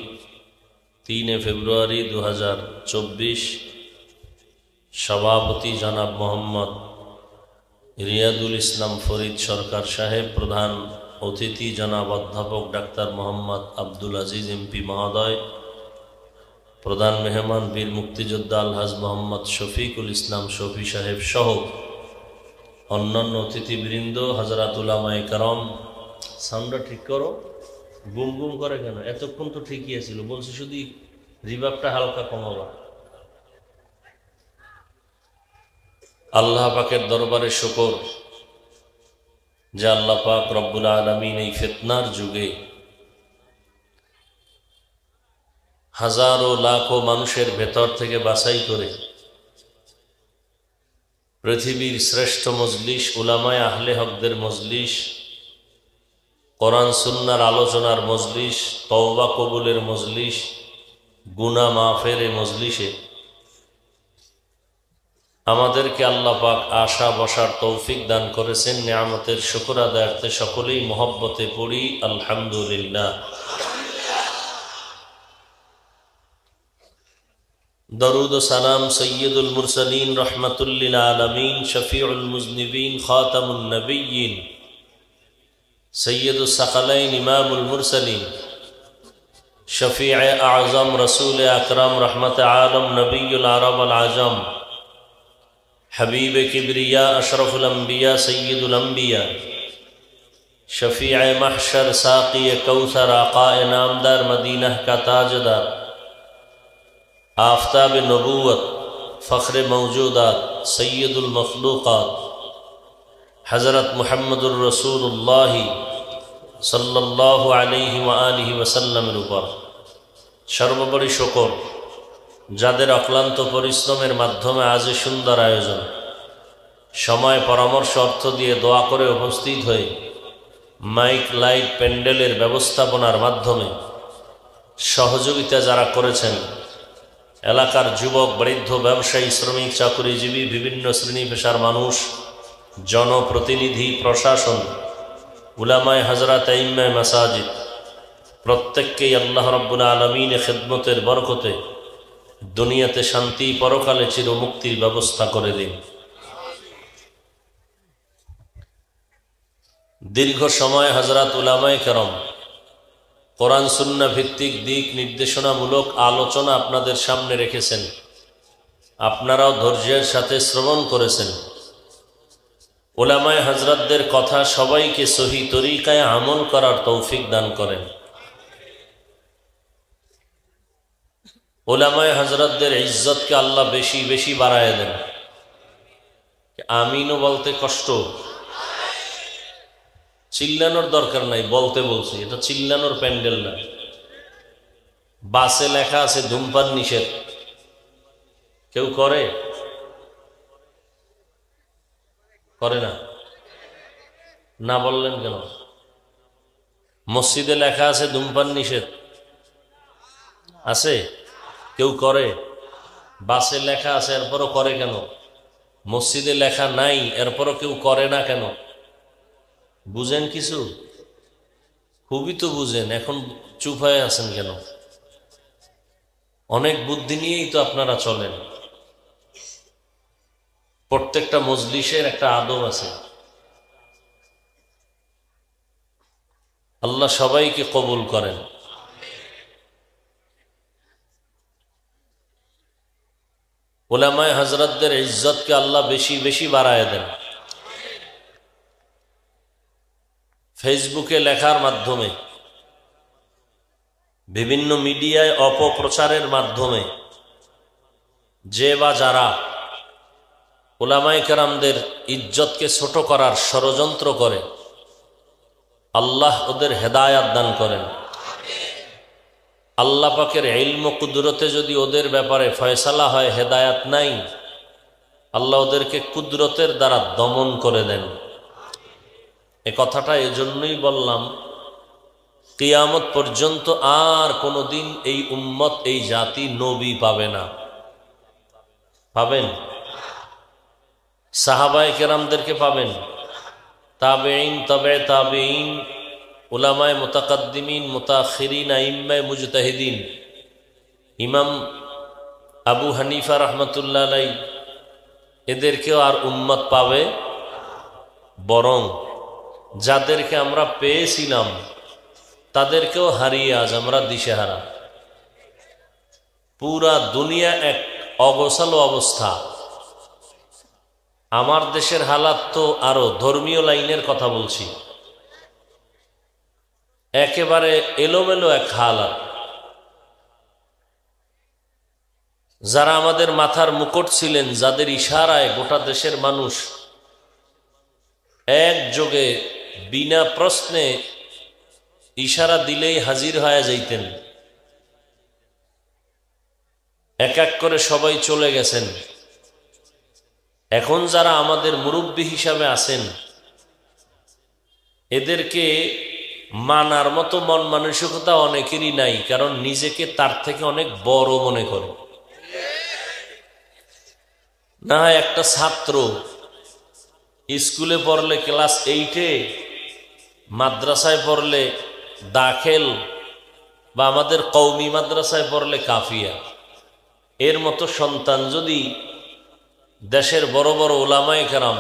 3 ফেব্রুয়ারি 2024, সভাপতি জনাব মোহাম্মদ রিয়াদুল ইসলাম ফরিদ সরকার সাহেব, প্রধান অতিথি জনাব অধ্যাপক ডাক্তার মোহাম্মদ আব্দুল আজিজ এমপি মহোদয়, প্রধান মেহমান বীর মুক্তিযোদ্ধা আলহাজ মোহাম্মদ শফিকুল ইসলাম শফি সাহেব সহ অন্যান্য অতিথিবৃন্দ, হযরত উলামায়ে কেরাম। সাউন্ডটা ঠিক করো, গুম গুম করে কেন? এতক্ষণ তো ঠিকই আছিল, বলছি শুধু রিভার্বটা হালকা কমাবা। আল্লাহ পাকের দরবারে শুকর যে আল্লাহ পাক রব্বুল আলামিন এই ফিতনার যুগে হাজারো লাখো মানুষের ভেতর থেকে বাছাই করে পৃথিবীর শ্রেষ্ঠ মজলিস, উলামায়ে আহলে হকদের মজলিস, কোরআন সুন্নাহর আলোচনার মজলিস, তওবা কবুলের মজলিস, গুনাহ মাফের মজলিসে আমাদেরকে আল্লাহ পাক আশা বসার তৌফিক দান করেছেন। নিয়ামতের শুকর আদায়ার্থে সকলেই মহব্বতে পড়ি আলহামদুলিল্লাহ। দরুদ ও সালাম সৈয়দুল মুরসালিন রহমাতুল লিল আলামিন, শফিউল মুজনিবিন, খাতামুন নবিয়্যিন, সৈয়দুস সাকালাইন, ইমামুল মুরসালিন, শফিয়ে আযম, রসুল আকরাম, রহমত আলম, নবিয়ুল আরব আল আজম, हबीब किबरिया, अशरफुल अंबिया, सय्यदुल अंबिया, शफीअ महशर, साक़ी कौसर, आक़ाए नामदार, मदीना का ताजदार, आफ़ताब नबूवत, फ़ख्र मौजूदात, सय्यदुल मखलूक़ात, हज़रत मुहम्मदुर रसूलुल्लाह सल्लल्लाहु अलैहि व आलिहि वसल्लमेर ऊपर সর্বোপরি শুকর, যাদের অক্লান্ত পরিশ্রমের মাধ্যমে আজ সুন্দর আয়োজন, সময় পরামর্শ অর্থ দিয়ে দোয়া করে উপস্থিত হয়ে মাইক লাইট প্যান্ডেলের ব্যবস্থাপনার মাধ্যমে সহযোগিতা যারা করেছেন, এলাকার যুবক, বৃদ্ধ, ব্যবসায়ী, শ্রমিক, চাকরিজীবী, বিভিন্ন শ্রেণী পেশার মানুষ, জনপ্রতিনিধি, প্রশাসন, উলামায়ে হযরত, আইম্মায়ে মাসাজিদ, প্রত্যেককেই আল্লাহ রাব্বুল আলামিনের খিদমতের বরকতে দুনিয়াতে শান্তি, পরকালে চিরমুক্তির ব্যবস্থা করে দিন। দীর্ঘ সময় হযরত উলামায়ে কেরাম কোরআন সুন্নাহ ভিত্তিক দিক নির্দেশনামূলক আলোচনা আপনাদের সামনে রেখেছেন। আপনারাও ধৈর্যের সাথে শ্রবণ করেছেন। উলামায়ে হযরতদের কথা সবাইকে সহি তরিকায় আমল করার তৌফিক দান করেন। উলামায়ে হযরতদের ইজ্জতকে আল্লাহ বেশি বেশি বাড়ায় দেন। আমিনও বলতে কষ্ট, চিল্লানোর দরকার নাই, বলতে বলছি, এটা চিল্লানোর প্যান্ডেল না। বাসে লেখা আছে ধূমপান নিষেধ, কেউ করে? করে না? না বললেন কেন? মসজিদে লেখা আছে ধূমপান নিষেধ, আছে? কেউ করে? বাসে লেখা আছে এরপরও করে কেন? মসজিদে লেখা নাই, এরপরও কেউ করে না কেন? বুঝেন কিছু? খুবই তো বুঝেন, এখন চুপ হয়ে আছেন কেন? অনেক বুদ্ধি নিয়েই তো আপনারা চলেন। প্রত্যেকটা মজলিসের একটা আদব আছে। আল্লাহ সবাইকে কবুল করেন। উলামায়ে হযরতদের ইজ্জতকে আল্লাহ বেশি বেশি বাড়ায় দেন। ফেসবুকে লেখার মাধ্যমে, বিভিন্ন মিডিয়ায় অপপ্রচারের মাধ্যমে যে বা যারা উলামায়ে কেরামদের ইজ্জতকে ছোট করার ষড়যন্ত্র করে, আল্লাহ ওদের হেদায়াত দান করেন। আল্লাহ পাকের ইলম ও কুদরতে যদি ওদের ব্যাপারে ফয়সালা হয় হেদায়াত নাই, আল্লাহ ওদেরকে কুদরতের দ্বারা দমন করে দেন। এ কথাটা এজন্যই বললাম, কিয়ামত পর্যন্ত আর কোনোদিন এই উম্মত, এই জাতি নবী পাবে না। পাবেন? সাহাবায়ে কেরামদেরকে পাবেন, তাবেঈন, তবে তাবেঈন, উলামায়ে মুতাকাদ্দিমিন, মুতাখিরিন, আইম্মায়ে মুজতাহিদিন, ইমাম আবু হানিফা রাহমাতুল্লাহ আলাইহি, এদেরকেও আর উম্মত পাবে? বরং যাদেরকে আমরা পেয়েছিলাম তাদেরকেও হারিয়ে আজ আমরা দিশেহারা। পুরা দুনিয়া এক অগোছালো অবস্থা। আমার দেশের হালাত তো আরো, ধর্মীয় লাইনের কথা বলছি, একেবারে এলোমেলো এক হালাত। যারা আমাদের মাথার মুকুট ছিলেন, যাদের ইশারায় গোটা দেশের মানুষ একযোগে বিনা প্রশ্নে ইশারা দিলেই হাজির হয়ে যাইতেন, এক এক করে সবাই চলে গেছেন। এখন যারা আমাদের মুরব্বী হিসাবে আছেন, এদেরকে মানার মতো মন মানসিকতা অনেকেরই নাই, কারণ নিজেকে তার থেকে অনেক বড় মনে করে। না হয় একটা ছাত্র স্কুলে পড়লে ক্লাস 8-এ, মাদ্রাসায় পড়লে দাখিল, বা আমাদের কওমি মাদ্রাসায় পড়লে কাফিয়া, এর মতো সন্তান যদি দেশের বড় বড় উলামায়ে কেরাম,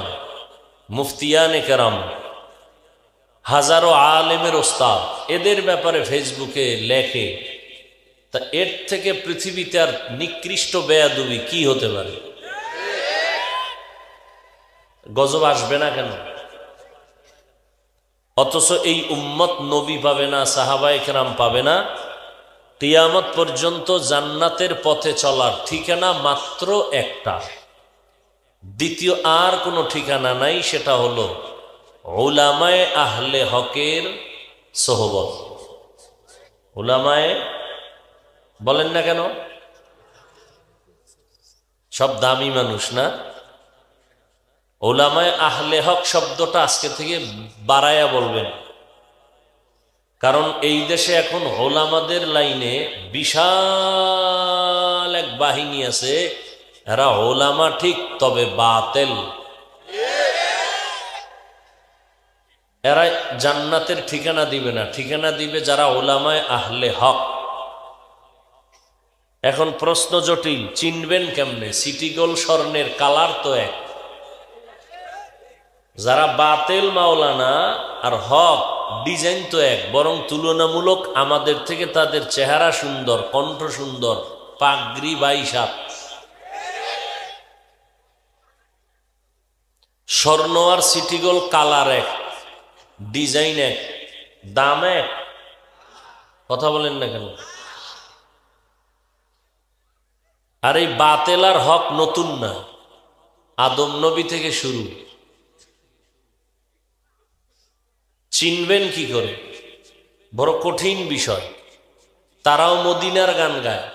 মুফতিয়ানে কেরাম, হাজারো আলেমের ওস্তাদ এদের ব্যাপারে ফেসবুকে লেখে, তা এর থেকে পৃথিবীতে আর নিকৃষ্ট বেয়াদবি কি হতে পারে? গজব আসবে না কেন? অথচ এই উম্মত নবী পাবে না, সাহাবায়ে কেরাম পাবে না। কিয়ামত পর্যন্ত জান্নাতের পথে চলার ঠিকানা মাত্র একটা, দ্বিতীয় আর কোনো ঠিকানা নাই। সেটা হলো উলামায়ে আহলে হকের সোহবত। উলামায়ে বলেন না কেন? সব দামি মানুষ না? উলামায়ে আহলে হক শব্দটা আজকে থেকে বাড়ায়া বলবেন, কারণ এই দেশে এখন উলামাদের লাইনে বিশাল এক বাহিনী আছে। এরা উলামা ঠিক, তবে বাতেল। এরা জান্নাতের ঠিকানা দিবে না, ঠিকানা দিবে যারা উলামায়ে আহলে হক। এখন প্রশ্ন জটিল, চিনবেন কেমনে? সিটি গোল্ড স্বর্ণের কালার তো এক। যারা বাতেল মাওলানা আর হক ডিজাইন তো এক, বরং তুলনামূলক আমাদের থেকে তাদের চেহারা সুন্দর, কণ্ঠ সুন্দর, পাগড়ি 22 স্বর্ণ আর সিটি গোল্ড কালার এক, ডিজাইন এক, দাম এক। কথা বলেন না কেন? আর এই বাতেল আর হক নতুন না, আদম নবী থেকে শুরু। চিনবেন কি করে? বড় কঠিন বিষয়। তারাও মদিনার গান গায়,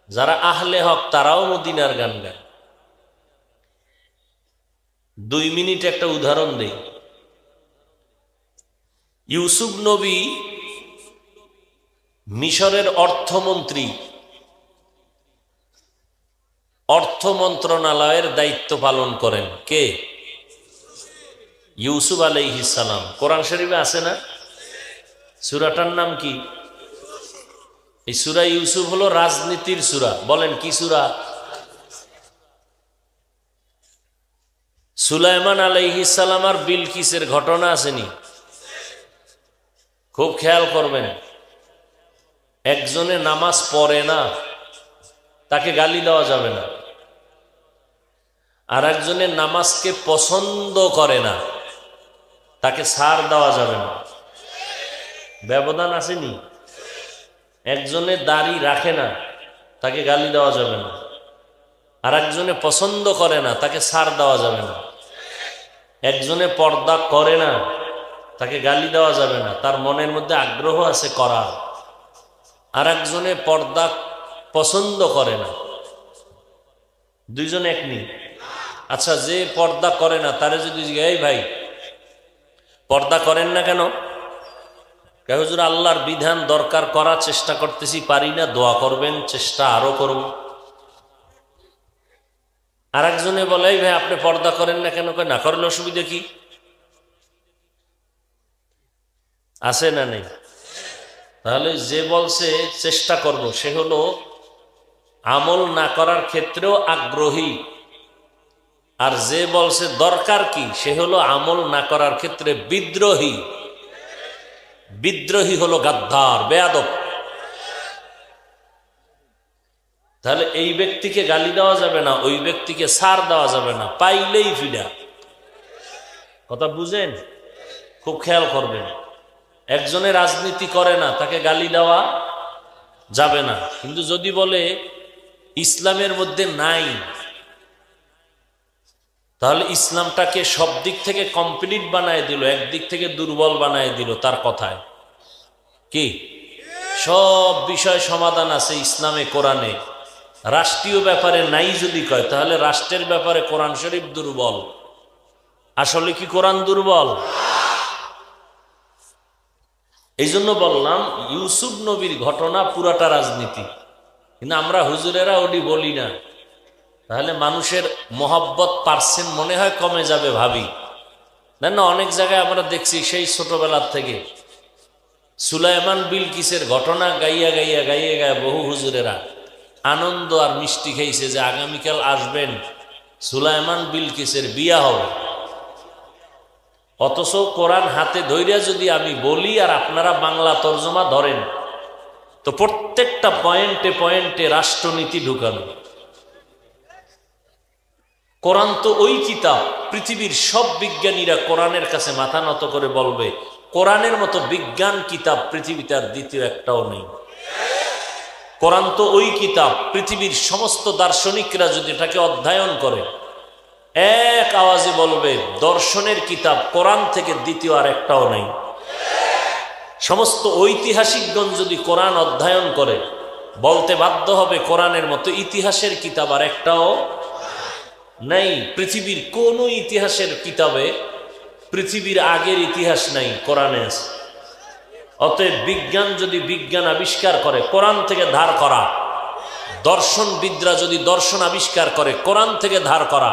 যারা আহলে হক তারাও মদিনার গান গায়। 2 মিনিট একটা উদাহরণ দেই। ইউসুফ নবী মিশরের অর্থমন্ত্রী, অর্থ মন্ত্রণালয়ের দায়িত্ব পালন করেন কে? ইউসুফ আলাইহিস সালাম। কোরআন শরীফে আছে না? সূরাটার নাম কি? এই সূরা ইউসুফ হলো রাজনীতির সূরা। বলেন কি সূরা? সুলাইমান আলাইহিস সালাম আর বিলকিসের ঘটনা আসেনি? খুব খেয়াল করবেন, একজনে নামাজ পড়ে না, তাকে গালি দেওয়া যাবে না। আর একজনের নামাজকে পছন্দ করে না, তাকে ছাড় দেওয়া যাবে না। ব্যবধান আসেনি? একজনে দাড়ি রাখে না, তাকে গালি দেওয়া যাবে না। আর একজনে পছন্দ করে না, তাকে ছাড় দেওয়া যাবে না। একজনে পর্দা করে না, তাকে গালি দেওয়া যাবে না, তার মনের মধ্যে আগ্রহ আছে করার। আর একজনে পর্দা পছন্দ করে না, দুইজন এক নেই। আচ্ছা, যে পর্দা করে না তারে যদি এই ভাই পর্দা করেন না কেন? হুজুর আল্লাহর বিধান দরকার, করার চেষ্টা করতেছি, পারি না, দোয়া করবেন, চেষ্টা আরো করব। আর একজনে বলে এই ভাই আপনি পর্দা করেন না কেন? না করলে অসুবিধা কি আছে না নেই? তাহলে যে বলছে চেষ্টা করব, সে হলো আমল না করার ক্ষেত্রেও আগ্রহী। আর যে বলছে দরকার কি, সে হলো আমল না করার ক্ষেত্রে বিদ্রোহী। বিদ্রোহী হলো গাদ্দার, বেয়াদব। তাহলে এই ব্যক্তিকে গালি দেওয়া যাবে না, ওই ব্যক্তিকে ছাড় দেওয়া যাবে না, পাইলেই ফিডা। কথা বুঝেন? খুব খেয়াল করবেন। একজনে রাজনীতি করে না, তাকে গালি দেওয়া যাবে না। কিন্তু যদি বলে ইসলামের মধ্যে নাই, তাহলে ইসলামটাকে সব দিক থেকে কমপ্লিট বানায় দিল, একদিক থেকে দুর্বল বানায় দিল। তার কথায় কি সব বিষয় সমাধান আছে ইসলামে, কোরআনে। রাষ্ট্রীয় ব্যাপারে নাই যদি কয়, তাহলে রাষ্ট্রের ব্যাপারে কোরআন শরীফ দুর্বল। আসলে কি কোরআন দুর্বল? এই জন্য বললাম ইউসুফ নবীর ঘটনা পুরাটা রাজনীতি। কিন্তু আমরা হুজুরেরা ওটি বলি না, তাহলে মানুষের মহব্বত পার্সেন্ট মনে হয় কমে যাবে ভাবি। না, অনেক জায়গায় আমরা দেখছি সেই ছোটবেলার থেকে সুলাইমান বিলকিসের ঘটনা গাইয়া গাইয়া গাইয়া গাইয়া বহু হুজুরেরা আনন্দ আর মিষ্টি খেয়েছে যে আগামীকাল আসবেন, সুলাইমান বিলকিসের বিয়া হবে। অথচ কোরআন হাতে ধইরা যদি আমি বলি আর আপনারা বাংলা তর্জমা ধরেন, তো প্রত্যেকটা পয়েন্টে পয়েন্টে রাষ্ট্রনীতি ঢুকানো। কোরআন তো ওই কিতাব, পৃথিবীর সব বিজ্ঞানীরা কোরআনের কাছে মাথা নত করে বলবে কোরআনের মতো বিজ্ঞান কিতাব পৃথিবীতে আর দ্বিতীয় একটাও নেই। কোরআন তো ওই কিতাব, পৃথিবীর সমস্ত দার্শনিকরা যদি এটাকে অধ্যয়ন করে এক আওয়াজে বলবে দর্শনের কিতাব কোরআন থেকে দ্বিতীয় আর একটাও নেই। সমস্ত ঐতিহাসিকগণ যদি কোরআন অধ্যয়ন করে বলতে বাধ্য হবে কোরআনের মতো ইতিহাসের কিতাব আর একটাও নাই। পৃথিবীর কোন ইতিহাসের কিতাবে পৃথিবীর আগের ইতিহাস নাই, কোরআনে আছে। অতএব বিজ্ঞান যদি বিজ্ঞান আবিষ্কার করে কোরআন থেকে ধার করা, দর্শনবিদরা যদি দর্শন আবিষ্কার করে কোরআন থেকে ধার করা,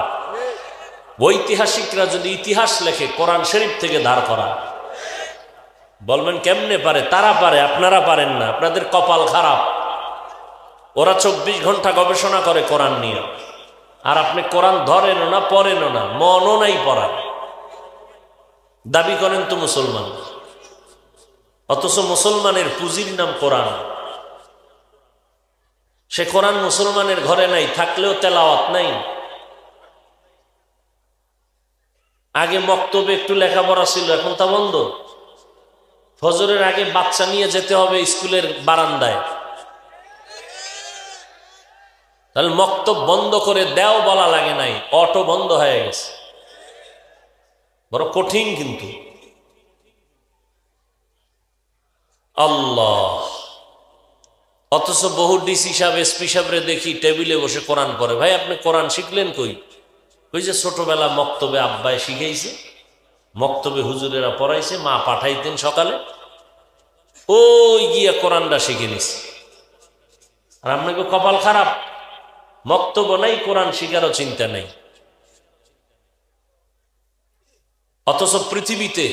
ঐতিহাসিকরা যদি ইতিহাস লেখে কোরআন শরীফ থেকে ধার করা। বলবেন কেমনে পারে? তারা পারে, আপনারা পারেন না, আপনাদের কপাল খারাপ। ওরা 24 ঘন্টা গবেষণা করে কোরআন নিয়ে, আর আপনি কোরআন ধরেনও না, পড়েনও না, মনও নাই পড়া। দাবি করেন তো মুসলমান, অথচ মুসলমানের পুঁজির নাম কোরআন। সে কোরআন মুসলমানের ঘরে নাই, থাকলেও তেলাওয়াত নাই। আগে মক্তবে একটু লেখাপড়া ছিল, এখন তা বন্ধ। ফজরের আগে বাচ্চা নিয়ে যেতে হবে স্কুলের বারান্দায়, তাহলে মক্তব বন্ধ করে দেও বলা লাগে নাই, অটো বন্ধ হয়ে গেছে। বড় কঠিন কিন্তু। আল্লাহ, অথচ বহু ডিসি সাহেব এসপি সাহেবরে দেখি টেবিলে বসে কোরআন পড়ে। ভাই আপনি কোরআন শিখলেন কই? ওই যে ছোটবেলা মক্তবে আব্বায় শিখাইছে, মক্তবে হুজুরেরা পড়াইছে, মা পাঠাইতেন সকালে, ওই গিয়া কোরআনটা শিখে নিছে। আর আপনাকে কপাল খারাপ, বক্তব্য নাই, কোরআন শিখারও চিন্তা নেই। অথচ পৃথিবীতে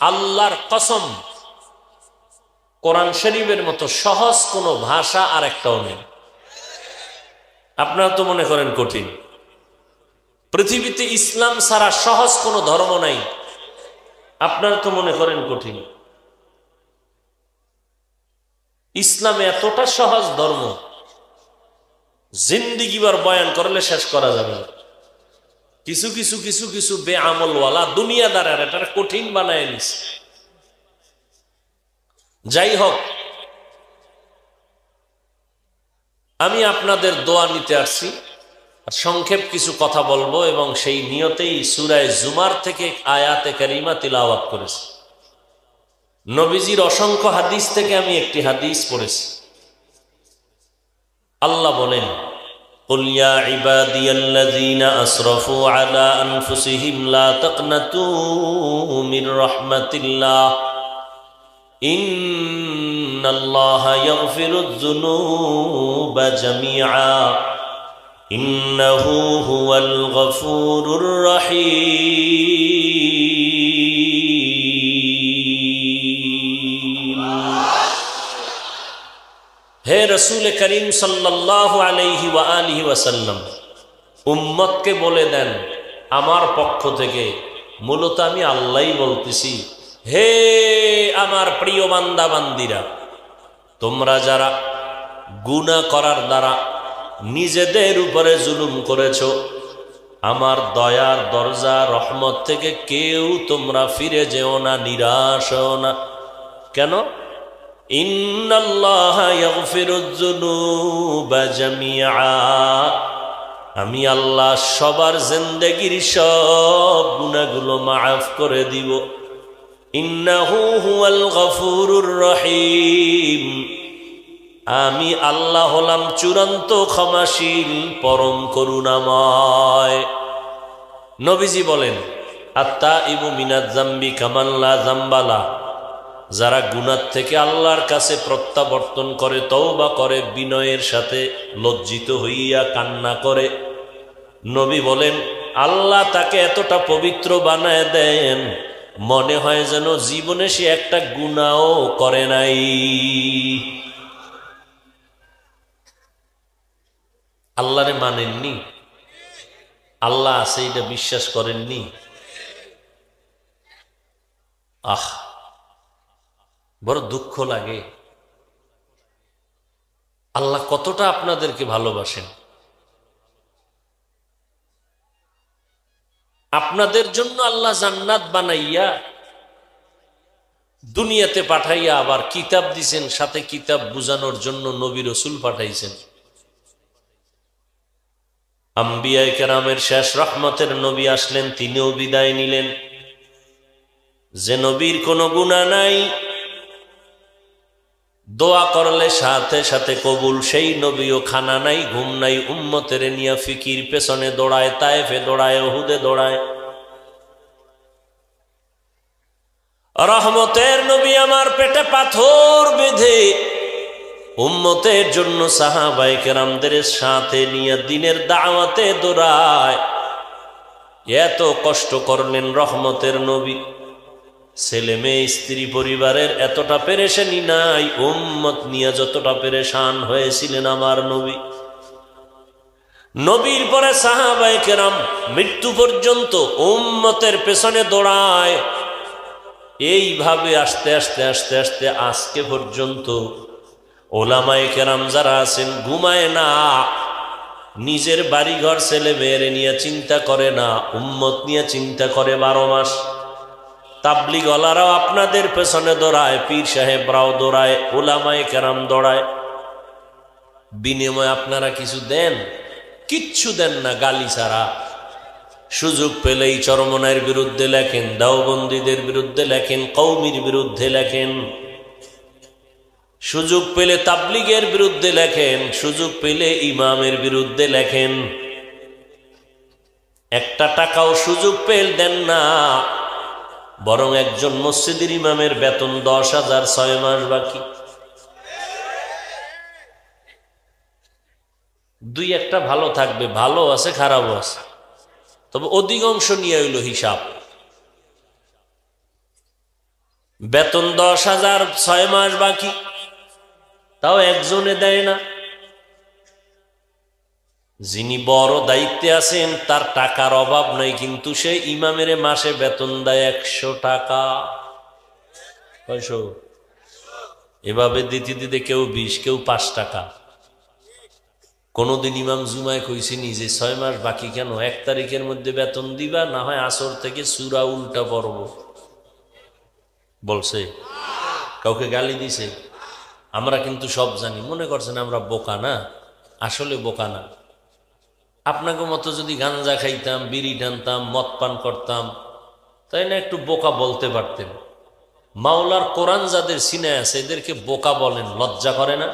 আল্লাহর কসম কোরআন শরীফের মতো সহজ কোনো ভাষা আর একটাও নেই। আপনারা তো মনে করেন কঠিন। পৃথিবীতে ইসলাম ছাড়া সহজ কোনো ধর্ম নাই, আপনারা তো মনে করেন কঠিন। ইসলাম এতটা সহজ ধর্ম, জিন্দিগিবার বয়ান করলে শেষ করা যাবে না। কিছু কিছু কিছু কিছু বেআমলওয়ালা দুনিয়াদার এটা কঠিন বানায় নিছে। যাই হোক, আমি আপনাদের দোয়া নিতে আসছি, আর সংক্ষেপ কিছু কথা বলবো এবং সেই নিয়তেই সূরা জুমার থেকে আয়াতে কারিমা তিলাওয়াত করেছি। নবীজির অসংখ্য হাদিস থেকে আমি একটি হাদিস পড়েছি। আল্লাহ বলেন, قل يا عبادي الذين أسرفوا على أنفسهم لا تقنطوا من رحمة الله إن الله يغفر الذنوب جميعا إنه هو الغفور الرحيم। হে রসুল করিম সাল্লাল্লাহু আলাইহি ওয়া আলিহি ওয়াসাল্লাম, উম্মতকে বলে দেন আমার পক্ষ থেকে, মূলত আমি আল্লাহই বলতেছি, হে আমার প্রিয় বান্দা বান্দিরা, তোমরা যারা গুনাহ করার দ্বারা নিজেদের উপরে জুলুম করেছো, আমার দয়ার দরজা রহমত থেকে কেউ তোমরা ফিরে যেও না, নিরাশ হও না। কেন? ইন্নাল্লাহা ইয়াগফিরুয যুনুবা জামিআ, আমি আল্লাহ সবার জিন্দেগির সব গুনাহগুলো মাফ করে দিব। ইন্নাহু হুয়াল গফুরুর রহিম, আমি আল্লাহ হলাম চূড়ান্ত ক্ষমাশীল, পরম করুণাময়। নবীজি বলেন, আত্তাইবু মিনাজ যামবি কামান লা যামবালা, যারা গুনাহ থেকে আল্লাহর কাছে প্রত্যাবর্তন করে, তওবা করে, বিনয়ের সাথে লজ্জিত হইয়া কান্না করে, নবী বলেন আল্লাহ তাকে এতটা পবিত্র বানায় দেন, মনে হয় যেন জীবনে সে একটা গুনাহও করে নাই। আল্লাহরে মানেননি, আল্লাহ আছে এটা বিশ্বাস করেননি। বড় দুঃখ লাগে। আল্লাহ কতটা আপনাদেরকে ভালোবাসেন। আপনাদের জন্য আল্লাহ জান্নাত বানাইয়া দুনিয়াতে পাঠাইয়া আবার কিতাব দিছেন, সাথে কিতাব বুঝানোর জন্য নবী রসুল পাঠাইছেন। আম্বিয়ায়ে কেরামের শেষ রহমতের নবী আসলেন, তিনিও বিদায় নিলেন। যে নবীর কোনো গুনাহ নাই, দোয়া করলে সাথে সাথে কবুল, সেই নবীও খানা নাই, ঘুম নাই, উম্মতের নিয়া ফিকির পেছনে দৌড়ায়, তায়েফে দৌড়ায়, উহুদে দৌড়ায়। রহমতের নবী আমার পেটে পাথর বেঁধে উম্মতের জন্য সাহাবায়ে কেরামদের সাথে নিয়ে দিনের দাওয়াতে দৌড়ায়। এত কষ্ট করলেন রহমতের নবী। ছেলে মেয়ে স্ত্রী পরিবারের এতটা পেরেশানি নাই, উম্মত নিয়ে যতটা পেরেশান হয়েছিলেন আমার নবী। নবীর পরে সাহাবায়ে কেরাম মৃত্যু পর্যন্ত উম্মতের পেছনে দৌড়ায়। এইভাবে আস্তে আস্তে আস্তে আস্তে আজকে পর্যন্ত ওলামায়ে কেরাম যারা আছেন ঘুমায় না, নিজের বাড়িঘর ছেলে মেয়েরে নিয়ে চিন্তা করে না, উম্মত নিয়ে চিন্তা করে 12 মাস। তাবলীগওয়ালারাও আপনাদের পেছনে দৌড়ায়, পীর সাহেবরাও দৌড়ায়, ওলামায়ে কেরাম দৌড়ায়। বিনিময়ে আপনারা কিছু দেন? কিচ্ছু দেন না, গালি ছাড়া। সুযোগ পেলেই চরমনাইয়ের বিরুদ্ধে লেখেন, দেওবন্দীদের বিরুদ্ধে লেখেন, কওমির বিরুদ্ধে লেখেন। সুযোগ পেলে তাবলীগের বিরুদ্ধে লেখেন, সুযোগ পেলে ইমামের বিরুদ্ধে লেখেন। একটা টাকাও সুযোগ পেলে দেন না, বরং একজন মসজিদের ইমামের বেতন 10,000, 6 মাস বাকি। দুই একটা ভালো থাকবে, ভালো আছে খারাপও আছে, তবে অধিকাংশ নিয়ে হইল হিসাব। বেতন 10,000, 6 মাস বাকি, তাও একজনে দেয় না। যিনি বড় দায়িত্বে আছেন তার টাকার অভাব নাই, কিন্তু সে ইমামের মাসে বেতন দেয় 100 টাকা। এভাবে দিতে দিতে কেউ 20, কেউ 5 টাকা। কোনদিন ইমাম জুমায় কইছেনি যে 6 মাস বাকি কেন, 1 তারিখের মধ্যে বেতন দিবা, না হয় আসর থেকে সূরা উল্টা পড়ব? বলছে? কাউকে গালি দিছে? আমরা কিন্তু সব জানি। মনে করছেন আমরা বোকা না? আসলে বোকা না। আপনাকে মতো যদি গাঞ্জা খাইতাম, বিড়ি টানতাম, মদ পান করতাম, তাই না একটু বোকা বলতে পারতেন। মাওলার কোরআন যাদের সিনায় আছে এদেরকে বোকা বলেন, লজ্জা করে না?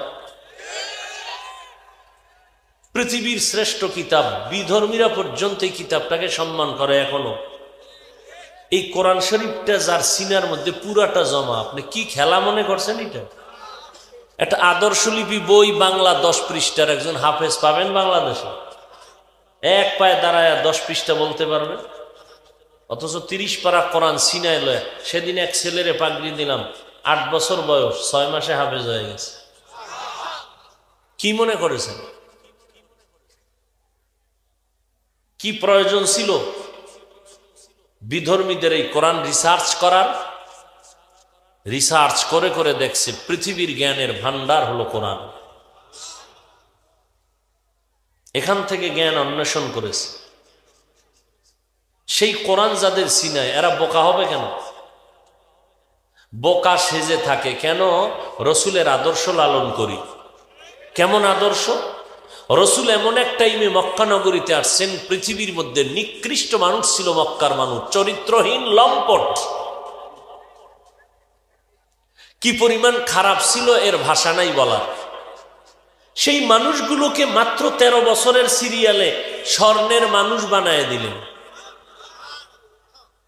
পৃথিবীর শ্রেষ্ঠ কিতাব, বিধর্মীরা পর্যন্ত এই কিতাবটাকে সম্মান করে এখনো। এই কোরআন শরীফটা যার সিনার মধ্যে পুরাটা জমা, আপনি কি খেলা মনে করছেন? এটা একটা আদর্শলিপি বই, বাংলা 10 পৃষ্ঠার, একজন হাফেজ পাবেন বাংলাদেশে? এক পায়ে দাঁড়ায় 10 পৃষ্ঠা বলতে পারবে? অথচ 30 পারা কোরআন সিনায় লয়। সেদিন এক ছেলেরে পাগড়ি দিলাম, 8 বছর বয়স, 6 মাসে হাফেজ হয়ে গেছে। কি মনে করেছেন? কি প্রয়োজন ছিল বিধর্মীদের এই কোরআন রিসার্চ করার? রিসার্চ করে করে দেখছে পৃথিবীর জ্ঞানের ভান্ডার হলো কোরআন। এখান থেকে জ্ঞান অন্বেষণ করেছে। সেই কোরআন যাদের সিনায়, এরা বোকা হবে কেন? বোকা সেজে থাকে কেন? রসুলের আদর্শ লালন করি। কেমন আদর্শ? রসুল এমন এক টাইমে মক্কা নগরীতে আসছেন, পৃথিবীর মধ্যে নিকৃষ্ট মানুষ ছিল মক্কার মানুষ, চরিত্রহীন, লম্পট। কি পরিমাণ খারাপ ছিল এর ভাষা নাই বলার। সেই মানুষগুলোকে মাত্র 13 বছরের সিরিয়ালে স্বর্ণের মানুষ বানায় দিলেন।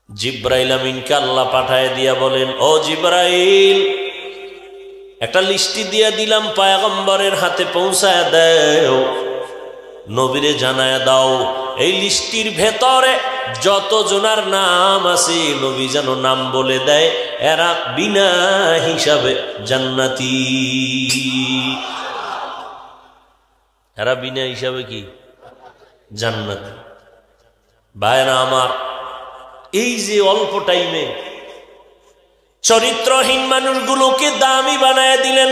জিব্রাইল আমিনকে আল্লাহ পাঠায় দিয়া বলেন, ও জিব্রাইল, একটা লিস্টি দিয়া দিলাম, পয়গম্বরের হাতে পৌঁছায় দাও, নবীরে জানায় দাও, এই লিস্টির ভেতরে যত জনার নাম আছে নবী যেন নাম বলে দেয়, এরা বিনা হিসাবে জান্নাতি। এরা বিনা হিসাবে কি জান্নাতি? ভাইরা আমার, এই যে অল্প টাইমে চরিত্রহীন মানুষগুলোকে দামি বানায় দিলেন।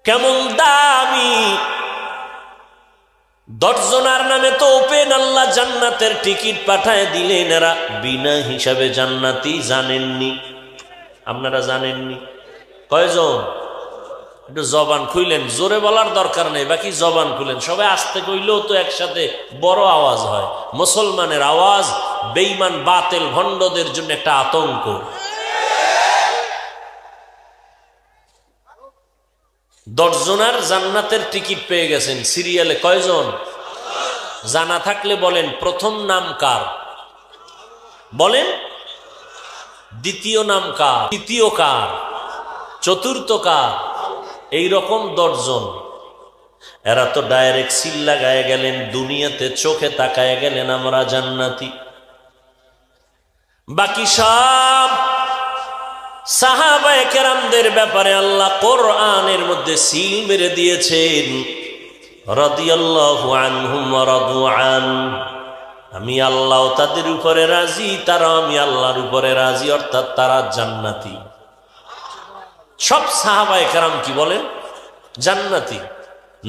কেমন দামি! 10 জনার নামে তো ওপেন আল্লাহ জান্নাতের টিকিট পাঠায় দিলেন, এরা বিনা হিসাবে জান্নাতি। জানেননি? আপনারা জানেননি? কয়জন? একটু জবান খুইলেন, জোরে বলার দরকার নেই, বাকি জবান খুলেন। সবাই আস্তে কইলেও তো একসাথে বড় আওয়াজ হয়। মুসলমানের আওয়াজ বেঈমান বাতিল ভণ্ডদের জন্য একটা আতঙ্ক। 10 জনার জান্নাতের টিকিট পেয়ে গেছেন সিরিয়ালে। কয়জন? জানা থাকলে বলেন, প্রথম নাম কার? বলেন। দ্বিতীয় নাম কার? তৃতীয় কার? চতুর্থ কার? এইরকম 10 জন। এরা তো ডাইরেক্ট সিল লাগায় গেলেন, দুনিয়াতে চোখে তাকায় গেলেন আমরা জান্নাতি। বাকি সব সাহাবায়ে কেরামদের ব্যাপারে আল্লাহ কোরআনের মধ্যে সিল মেরে দিয়েছেন, রাদিয়াল্লাহু আনহুম ওয়া রাদু আন। আমি আল্লাহ তাদের উপরে রাজি, তারা আমি আল্লাহর উপরে রাজি, অর্থাৎ তারা জান্নাতি। সব সাহাবায়ে কেরাম কি বলেন? জান্নাতি।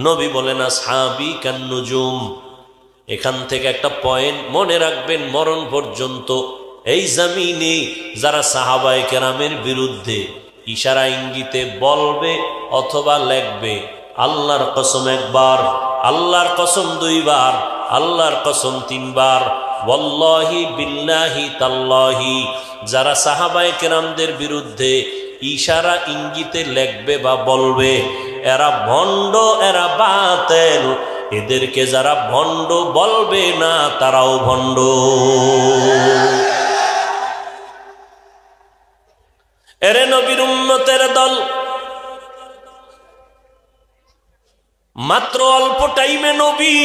নবী বলেন, আসহাবি কান্নুজুম। এখান থেকে একটা পয়েন্ট মনে রাখবেন, মরণ পর্যন্ত এই জমিনে যারা সাহাবায়ে কেরামের বিরুদ্ধে ইশারা ইঙ্গিতে বলবে অথবা লেখবে, আল্লাহর কসম 1 বার, আল্লাহর কসম 2 বার, আল্লাহর কসম 3 বার, ওয়াল্লাহি বিল্লাহি তাল্লাহি, যারা সাহাবায়ে কেরামদের বিরুদ্ধে ইশারা ইঙ্গিতে লেখবে বা বলবে, এরা ভণ্ড, এরা বাতিল। এদেরকে যারা ভণ্ড বলবে না, তারাও ভণ্ড। এরে নবীর উম্মতের দল, মাত্র অল্প টাইমে নবী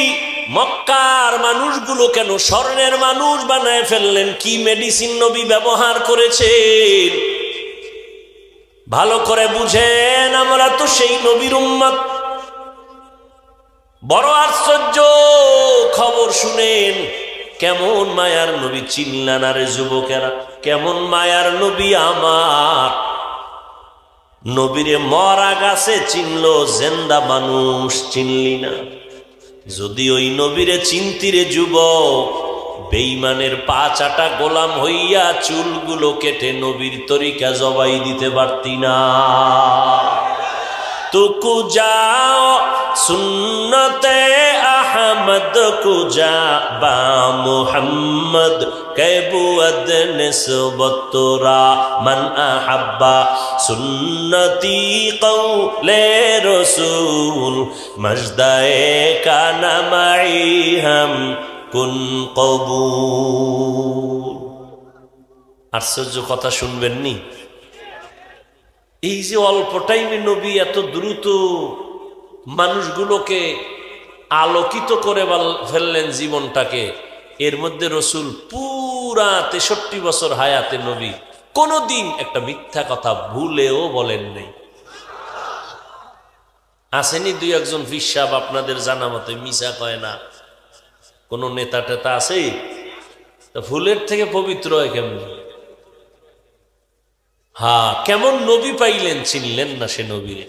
মক্কার মানুষগুলো কেন স্বর্ণের মানুষ বানায় ফেললেন? কি মেডিসিন নবী ব্যবহার করেছেন? ভালো করে বুঝেন, আমরা তো সেই নবীর উম্মত। বড় আশ্চর্য খবর শুনেন, কেমন মায়ার নবী চিনলেন আরে যুবকেরা, কেমন মায়ার নবী আমার। নবীরে মরা গাছে চিনল, জেন্দা মানুষ চিনলি না। যদি ওই নবীরে চিনতিরে যুবক, বেঈমানের পা চাটা গোলাম হইয়া চুলগুলো কেটে নবীর তরিকা জবাই দিতে পারতি না। তুকু যাও সুন্নতে আহমদ কুজা বা মুহাম্মদ কেবুয়াদ নিসবতরা মান আহাব্বা সুন্নতি কওলে রাসূল মজদায়ে কানা মাই হাম কুন কবুল। আশ্চর্য কথা শুনবেন নি? এই যে অল্প টাইমে নবী এত দ্রুত মানুষগুলোকে আলোকিত করে ফেললেন জীবনটাকে, এর মধ্যে রসুল পুরা 63 বছর হায়াতে নবী কোনদিন একটা মিথ্যা কথা ভুলেও বলেন নাই। আসেনি দুই একজন ফিসাব আপনাদের জানা মতে মিশা কয় না? কোন নেতা টেতা আছে ভুলের থেকে পবিত্র হয় কেমন? হ্যাঁ, কেমন নবী পাইলেন, চিনলেন না সে নবীরে।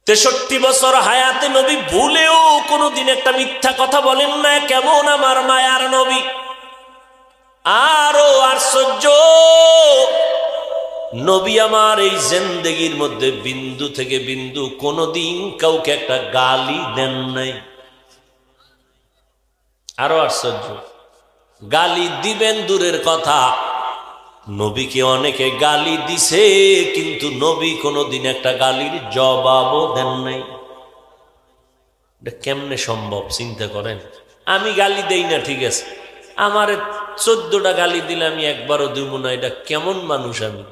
63 বছর হায়াতে নবী ভুলেও কোনদিন একটা মিথ্যা কথা বলেন না। কেমন আমার মায়ার নবী! আরো আশ্চর্য, নবী আমার এই জিন্দেগির মধ্যে বিন্দু থেকে বিন্দু কোনদিন কাউকে একটা গালি দেন নাই। আরো আশ্চর্য, গালি দিবেন দূরের কথা, নবীকে অনেকে গালি দিছে, কিন্তু নবী কোনদিন একটা গালির জবাবও দেন নাই। এটা কেমনে সম্ভব চিন্তা করেন। আমি গালি দেই না, ঠিক আছে, আমার 14টা গালি দিলে আমি একবারও দিব না, এটা কেমন মানুষ আমি?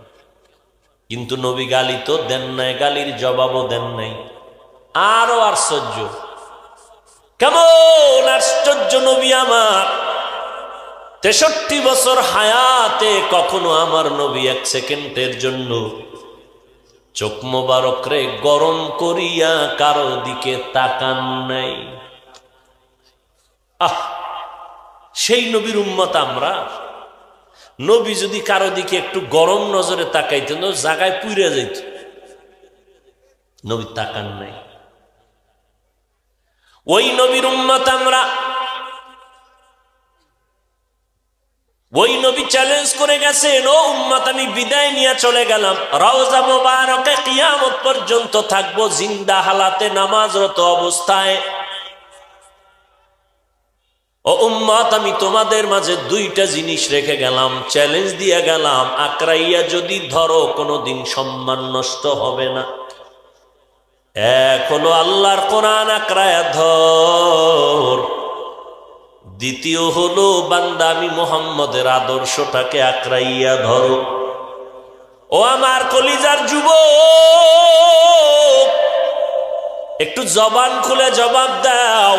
কিন্তু নবী গালি তো দেন নাই, গালির জবাবও দেন নাই। আরো আশ্চর্য, কেমন আশ্চর্য নবী আমার! 63 বছর হায়াতে কখনো আমার নবী 1 সেকেন্ডের জন্য চোখ মোবারক রে গরম করিয়া কারো দিকে তাকান নাই। সেই নবীর উম্মত আমরা। নবী যদি কারো দিকে একটু গরম নজরে তাকাইতেন, জায়গায় পুইরা যাইত। নবী তাকান নাই। ওই নবীর উম্মত আমরা। ওই নবী চ্যালেঞ্জ করে গেছেন, ও উম্মত আমি বিদায় নিয়ে চলে গেলাম, রওজা মুবারকে কিয়ামত পর্যন্ত থাকবো জিন্দা হালাতে নামাজরত অবস্থায়। ও উম্মত আমি তোমাদের মাঝে 2টা জিনিস রেখে গেলাম, চ্যালেঞ্জ দিয়ে গেলাম, আকরাইয়া যদি ধরো কোনোদিন সম্মান নষ্ট হবে না। এক হলো আল্লাহর কোরআন আকরায়া ধর, দ্বিতীয় হলো বান্দা আমি মুহাম্মদের আদর্শটাকে আকরাইয়া ধরো। ও আমার কলিজার যুবক, একটু জবান খুলে জবাব দাও,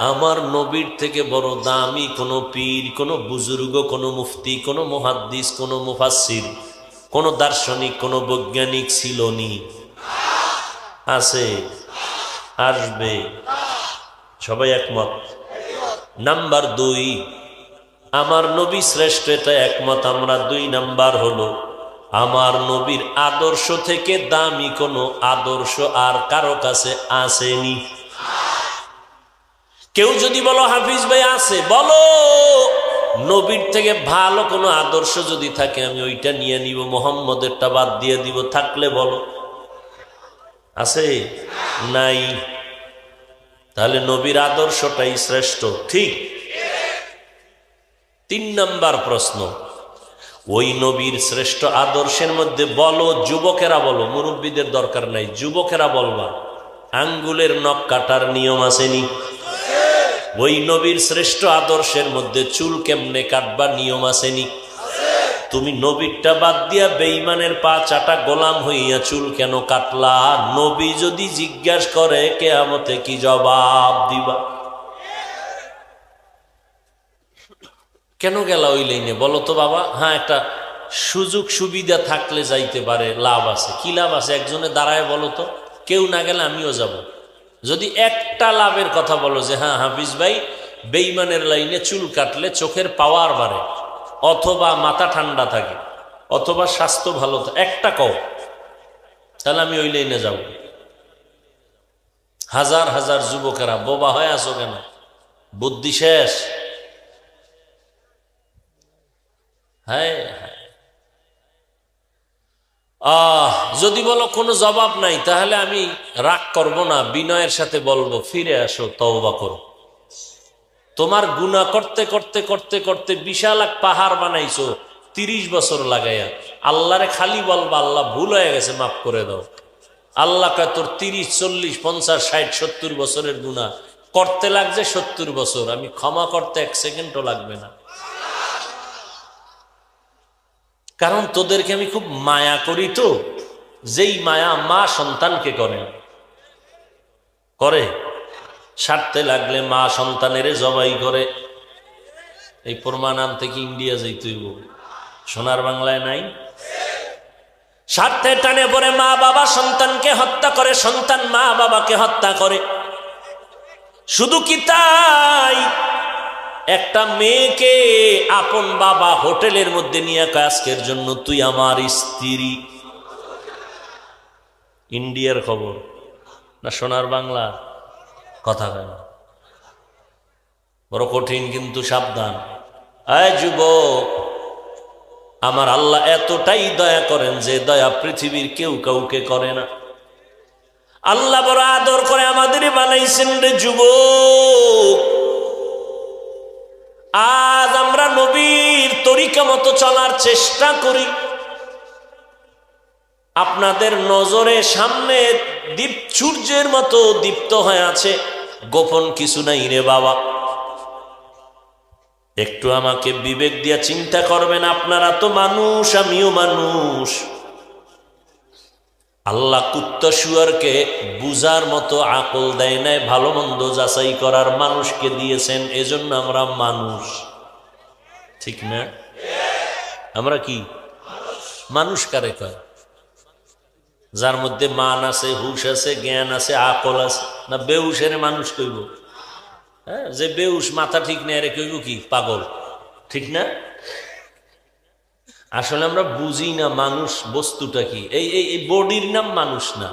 আমার নবীর থেকে বড় দামি কোনো পীর, কোনো বুজুর্গ, কোনো মুফতি, কোনো মুহাদ্দিস, কোনো মুফাসসির, কোনো দার্শনিক, কোনো বৈজ্ঞানিক ছিলনি? আছে? আসবে? সবাই একমত? নাম্বার 2, আমার নবী শ্রেষ্ঠ, এটা একমত আমরা। 2 নাম্বার হলো আমার নবীর আদর্শ থেকে দামি কোনো আদর্শ আর কারো কাছে আসেনি। কেউ যদি বলো হাফিজ ভাই আছে, বলো নবীর থেকে ভালো কোনো আদর্শ যদি থাকে আমি ওইটা নিয়ে নিব, মুহাম্মদেরটা বাদ দিয়ে দিব। থাকলে বলো, আছে? নাই। তাহলে নবীর আদর্শটাই শ্রেষ্ঠ, ঠিক? 3 নাম্বার প্রশ্ন, ওই নবীর শ্রেষ্ঠ আদর্শের মধ্যে বলো, যুবকেরা বলো, মুরব্বীদের দরকার নাই, যুবকেরা বলবা, আঙ্গুলের নখ কাটার নিয়ম আসেনি? ওই নবীর শ্রেষ্ঠ আদর্শের মধ্যে চুল কেমনে কাটবা নিয়ম আসেনি? তুমি নবীরটা বাদ দিয়া বেঈমানের পা চাটা গোলাম হইয়া চুল কেন কাটলা? নবী যদি জিজ্ঞাসা করে কিয়ামতে কি জবাব দিবা? কেন গেলা ওই লাইনে বলো তো বাবা? হ্যাঁ, একটা সুযোগ সুবিধা থাকলে যাইতে পারে, লাভ আছে। কি লাভ আছে? একজনে দাঁড়ায় বলো তো, কেউ না গেলে আমিও যাব। যদি একটা লাভের কথা বলো যে হ্যাঁ হাফিজ ভাই, বেঈমানের লাইনে চুল কাটলে চোখের পাওয়ার বাড়ে, অথবা মাথা ঠান্ডা থাকে, অথবা স্বাস্থ্য ভালো থাকে, একটা কও, তাহলে আমি ওই লাইনে যাব। হাজার হাজার যুবকেরা বোবা হয়ে আসো কেন? বুদ্ধি শেষ। হ্যাঁ, যদি বলো কোনো জবাব নাই, তাহলে আমি রাগ করব না, বিনয়ের সাথে বলবো ফিরে আসো, তওবা করো। তোমার গুনাহ করতে করতে করতে করতে বিশাল এক পাহাড় বানাইছো 30 বছর লাগাইয়া। আল্লাহরে খালি বলবা আল্লাহ ভুল হয়ে গেছে, মাফ করে দাও। আল্লাহ কয় তোর 30, 40, 50, 60, 70 বছরের গুনাহ করতে লাগছে 70 বছর, আমি ক্ষমা করতে 1 সেকেন্ডও লাগবে না। কারণ তোদেরকে আমি খুব মায়া করি, তো যেই মায়া মা সন্তানকে করে স্বার্থে লাগলে মা সন্তানের জবাই করে। এই প্রমাণ আনতে কি ইন্ডিয়া যাইতেইব? সোনার বাংলায় নাই? স্বার্থে টানে পড়ে মা বাবা সন্তানকে হত্যা করে, সন্তান মা বাবাকে হত্যা করে। শুধু কি তাই, একটা মেয়েকে আপন বাবা হোটেলের মধ্যে নিয়ে আজকের জন্য তুই আমার স্ত্রী। ইন্ডিয়ার খবর না সোনার বাংলা? কথা কেন? বড় কঠিন, কিন্তু সাবধান। আয় যুবক, আমার আল্লাহ এতটাই দয়া করেন যে দয়া পৃথিবীর কেউ কাউকে করে না। আল্লাহ বড় আদর করে আমাদের বানাইছেন রে যুবক। আজ আমরা নবীর তরিকা মতো চলার চেষ্টা করি। আপনাদের নজরে সামনে দীপ সূর্যের মতো দীপ্ত হয়ে আছে, গোপন কিছু নাই রে বাবা। একটু আমাকে বিবেক দিয়ে চিন্তা করবেন। আপনারা তো মানুষ, আমিও মানুষ। আল্লাহ কুত্তা শুয়ারকে বুঝার মতো আকল দেয় নাই, ভালো মন্দ যাচাই করার মানুষকে দিয়েছেন। এজন্য আমরা মানুষ, ঠিক না? আমরা কি মানুষ কারে কয়? যার মধ্যে মান আছে, হুশ আছে, জ্ঞান আছে, আকল আছে। না বেহুশের মানুষ কইব? হ্যাঁ, যে বেহুশ মাথা ঠিক নেই রে কইব কি পাগল, ঠিক না? আসলে আমরা বুঝি না মানুষ বস্তুটা কি। এই বডির নাম মানুষ না,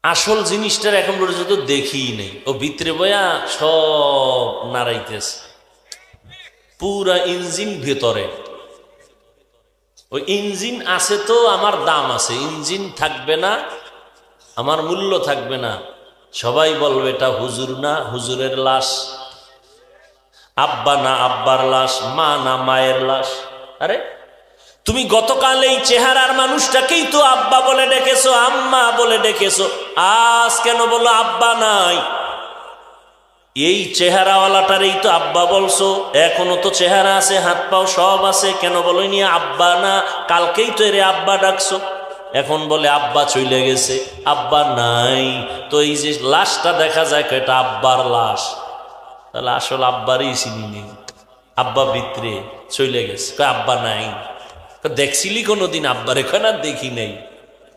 আসল জিনিসটার এখন পর্যন্ত দেখি নেই। ও ভিতরে বয়া সব নাড়াইতেছে, পুরা ইঞ্জিন ভেতরে। ওই ইঞ্জিন আছে তো আমার দাম আছে, ইঞ্জিন থাকবে না আমার মূল্য থাকবে না। সবাই বলবে এটা হুজুর না হুজুরের লাশ, আব্বা না আব্বার লাশ, মা না মায়ের লাশ। আরে তুমি গতকাল এই চেহারার মানুষটাকেই তো আব্বা বলে ডেকেছো, আম্মা বলে ডেকেছো। আজ কেন বলো আব্বা নাই? এই চেহারাওয়ালাটারই তো আব্বা বলছো, এখনো তো চেহারা আছে, হাত পাও সব আছে, কেন বলো নি আব্বা না? কালকেই তো এরে আব্বা ডাকছো, এখন বলে আব্বা চলে গেছে, আব্বা নাই। তো এই যে লাশটা দেখা যায় এটা আব্বার লাশ, তাহলে আসল আব্বারই চিনি নেই, আব্বা ভিতরে চলে গেছে, আব্বা নাই। দেখছিলি কোনোদিন আব্বারে? না দেখি নাই।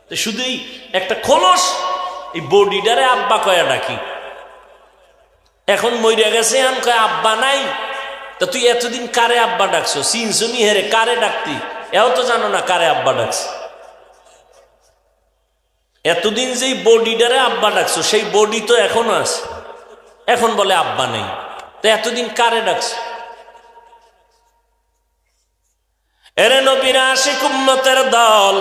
তো শুধুই একটা খোলস, এই বডিটারে আব্বা কয়া ডাকি। এখন মইরা গেছে, এখন কয় আব্বা নাই। তা তুই এতদিন কারে আব্বা ডাকছো? চিনছুনি হেরে কারে ডাকতি? এও তো জানো না কারে আব্বা ডাকছে। এতদিন যেই বডিটারে আব্বা ডাকছো সেই বডি তো এখনো আছে, এখন বলে আব্বা নেই। তো এতদিন কারে ডাকছো? এরে নবীর আশিক উম্মতের দল,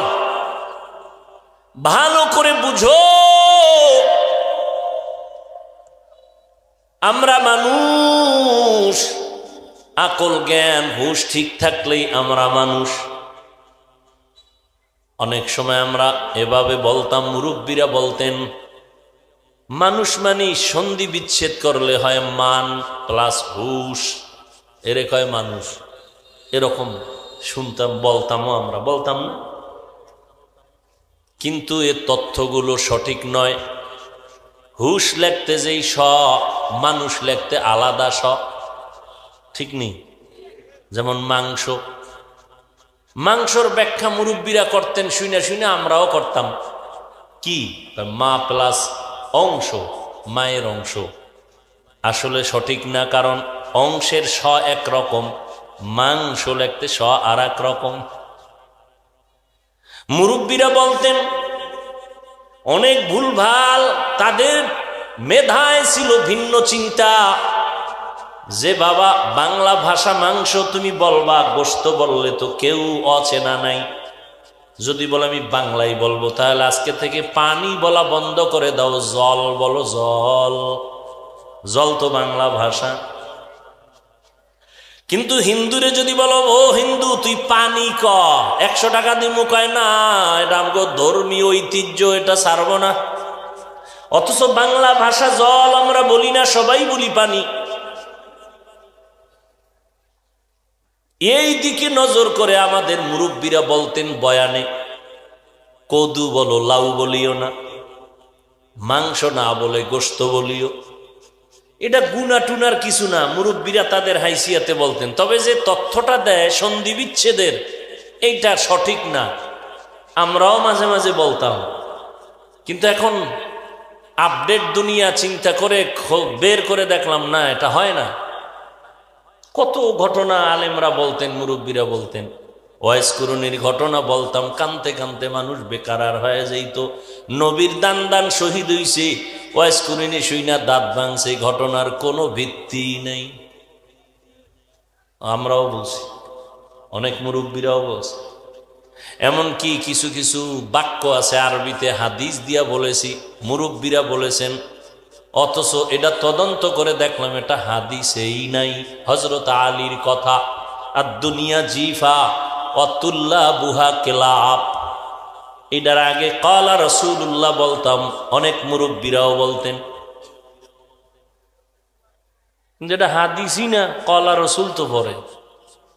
ভালো করে বুঝো, আমরা মানুষ। আকল জ্ঞান হুঁশ ঠিক থাকলেই আমরা মানুষ। অনেক সময় আমরা এভাবে বলতাম, মুরব্বীরা বলতেন মানুষ মানে সন্ধি বিচ্ছেদ করলে হয় মান প্লাস হুঁশ, এরে কয় মানুষ। এরকম শুনতাম, বলতামও, আমরা বলতাম না, কিন্তু এ তথ্যগুলো সঠিক নয়। হুশ লেখতে যেই স, মানুষ লেখতে আলাদা স, ঠিক নেই। যেমন মাংস, মাংসর ব্যাখ্যা মুরব্বীরা করতেন, শুনে শুনে আমরাও করতাম। কি? মা প্লাস অংশ, মায়ের অংশ। আসলে সঠিক না, কারণ অংশের স এক রকম, মাংস লেখতে স আর এক রকম। মুরব্বীরা বলতেন, অনেক ভুলভাল, তাদের মেধায় ছিল ভিন্ন চিন্তা, যে বাবা বাংলা ভাষা মাংস তুমি বলবা, গোশত বললে তো কেউ অচেনা নাই। যদি বলে আমি বাংলায় বলবো, তাহলে আজকে থেকে পানি বলা বন্ধ করে দাও, জল বলো, জল। জল তো বাংলা ভাষা। কিন্তু হিন্দুরে যদি বলো, ও হিন্দু তুই পানি ক, 100 টাকা দিমু, কয় না, এটা আমগো ধর্মীয় ঐতিহ্য, এটা ছাড়বো না। অথচ বাংলা ভাষা জল আমরা বলি না, সবাই বলি পানি। এই দিকে নজর করে আমাদের মুরব্বীরা বলতেন বয়ানে, কদু বলো, লাউ বলিও না, মাংস না বলে গোশত বলিও। এটা গুনা টুনার কিছু না, মুরব্বীরা তাদের হাইসিয়াতে বলতেন। তবে যে তথ্যটা দেয় সন্ধি বিচ্ছেদের, এইটা সঠিক না, আমরাও মাঝে মাঝে বলতাম। কিন্তু এখন আপডেট দুনিয়া চিন্তা করে বের করে দেখলাম, না, এটা হয় না। কত ঘটনা আলেমরা বলতেন, মুরব্বীরা বলতেন। ওয়াইসকুরুনির ঘটনা বলতাম, কানতে কানতে মানুষ বেকার হয়ে যেত। নবীর দান দান শহীদ হইছে, ওয়াইসকুরুনি শুইনা দাঁত ভাঙছে, ঘটনার কোনো ভিত্তি নেই। আমরাও বলছি, অনেক মুরব্বীরাও বলছে। এমনকি কিছু কিছু বাক্য আছে আরবিতে, হাদিস দিয়া বলেছি, মুরব্বীরা বলেছেন, অথচ এটা তদন্ত করে দেখলাম এটা হাদিসেই নাই। হযরত আলীর কথা, আর দুনিয়া জিফা অতুল্লা বুহা কেলাপ, এটার আগে ক্বালা রাসূলুল্লাহ বলতাম, অনেক মুরব্বীরাও বলতেন। যেটা হাদিসই না, ক্বালা রাসূল তো পড়ে,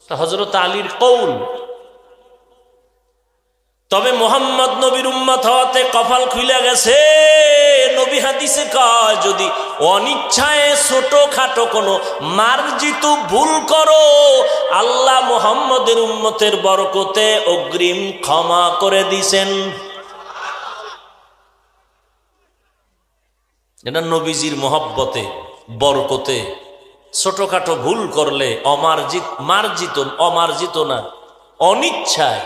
তা হযরত আলীর কৌল। তবে মুহাম্মদ নবীর উম্মত হওয়াতে কপাল খুলে গেছে। নবী হাদিসে কয়, যদি অনিচ্ছায় ছোটখাটো কোনো মার্জিত ভুল করো, আল্লাহ মুহাম্মদের উম্মতের বরকতে অগ্রিম ক্ষমা করে দিছেন। এটা নবীজির মহব্বতে, বরকতে। ছোটখাটো ভুল করলে অমার্জিত না, অনিচ্ছায়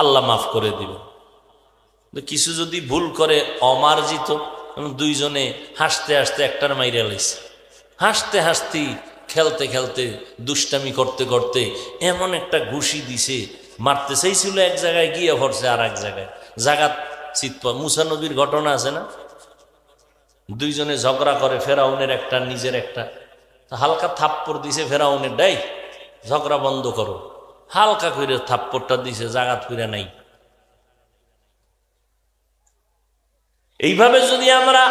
আল্লাহ মাফ করে দিবেন। কিছু যদি ভুল করে অমার্জিত, দুইজনে হাসতে হাসতে একটার মাইরা লাইছে, হাসতে হাসতে খেলতে খেলতে দুষ্টামি করতে করতে এমন একটা ঘুষি দিছে, মারতে চাইছিল এক জায়গায়, গিয়ে ভরছে আর এক জায়গায়, জাগাত চিৎপা। মুসা নবীর ঘটনা আছে না, দুইজনে ঝগড়া করে, ফেরাউনের একটা নিজের একটা, হালকা থাপ্পড় দিছে ফেরাউনের, ডাই ঝগড়া বন্ধ করো, হালকা করে থাপ্পড়টা দিছে, জাগাত করে নাই। এইভাবে যদি আমরা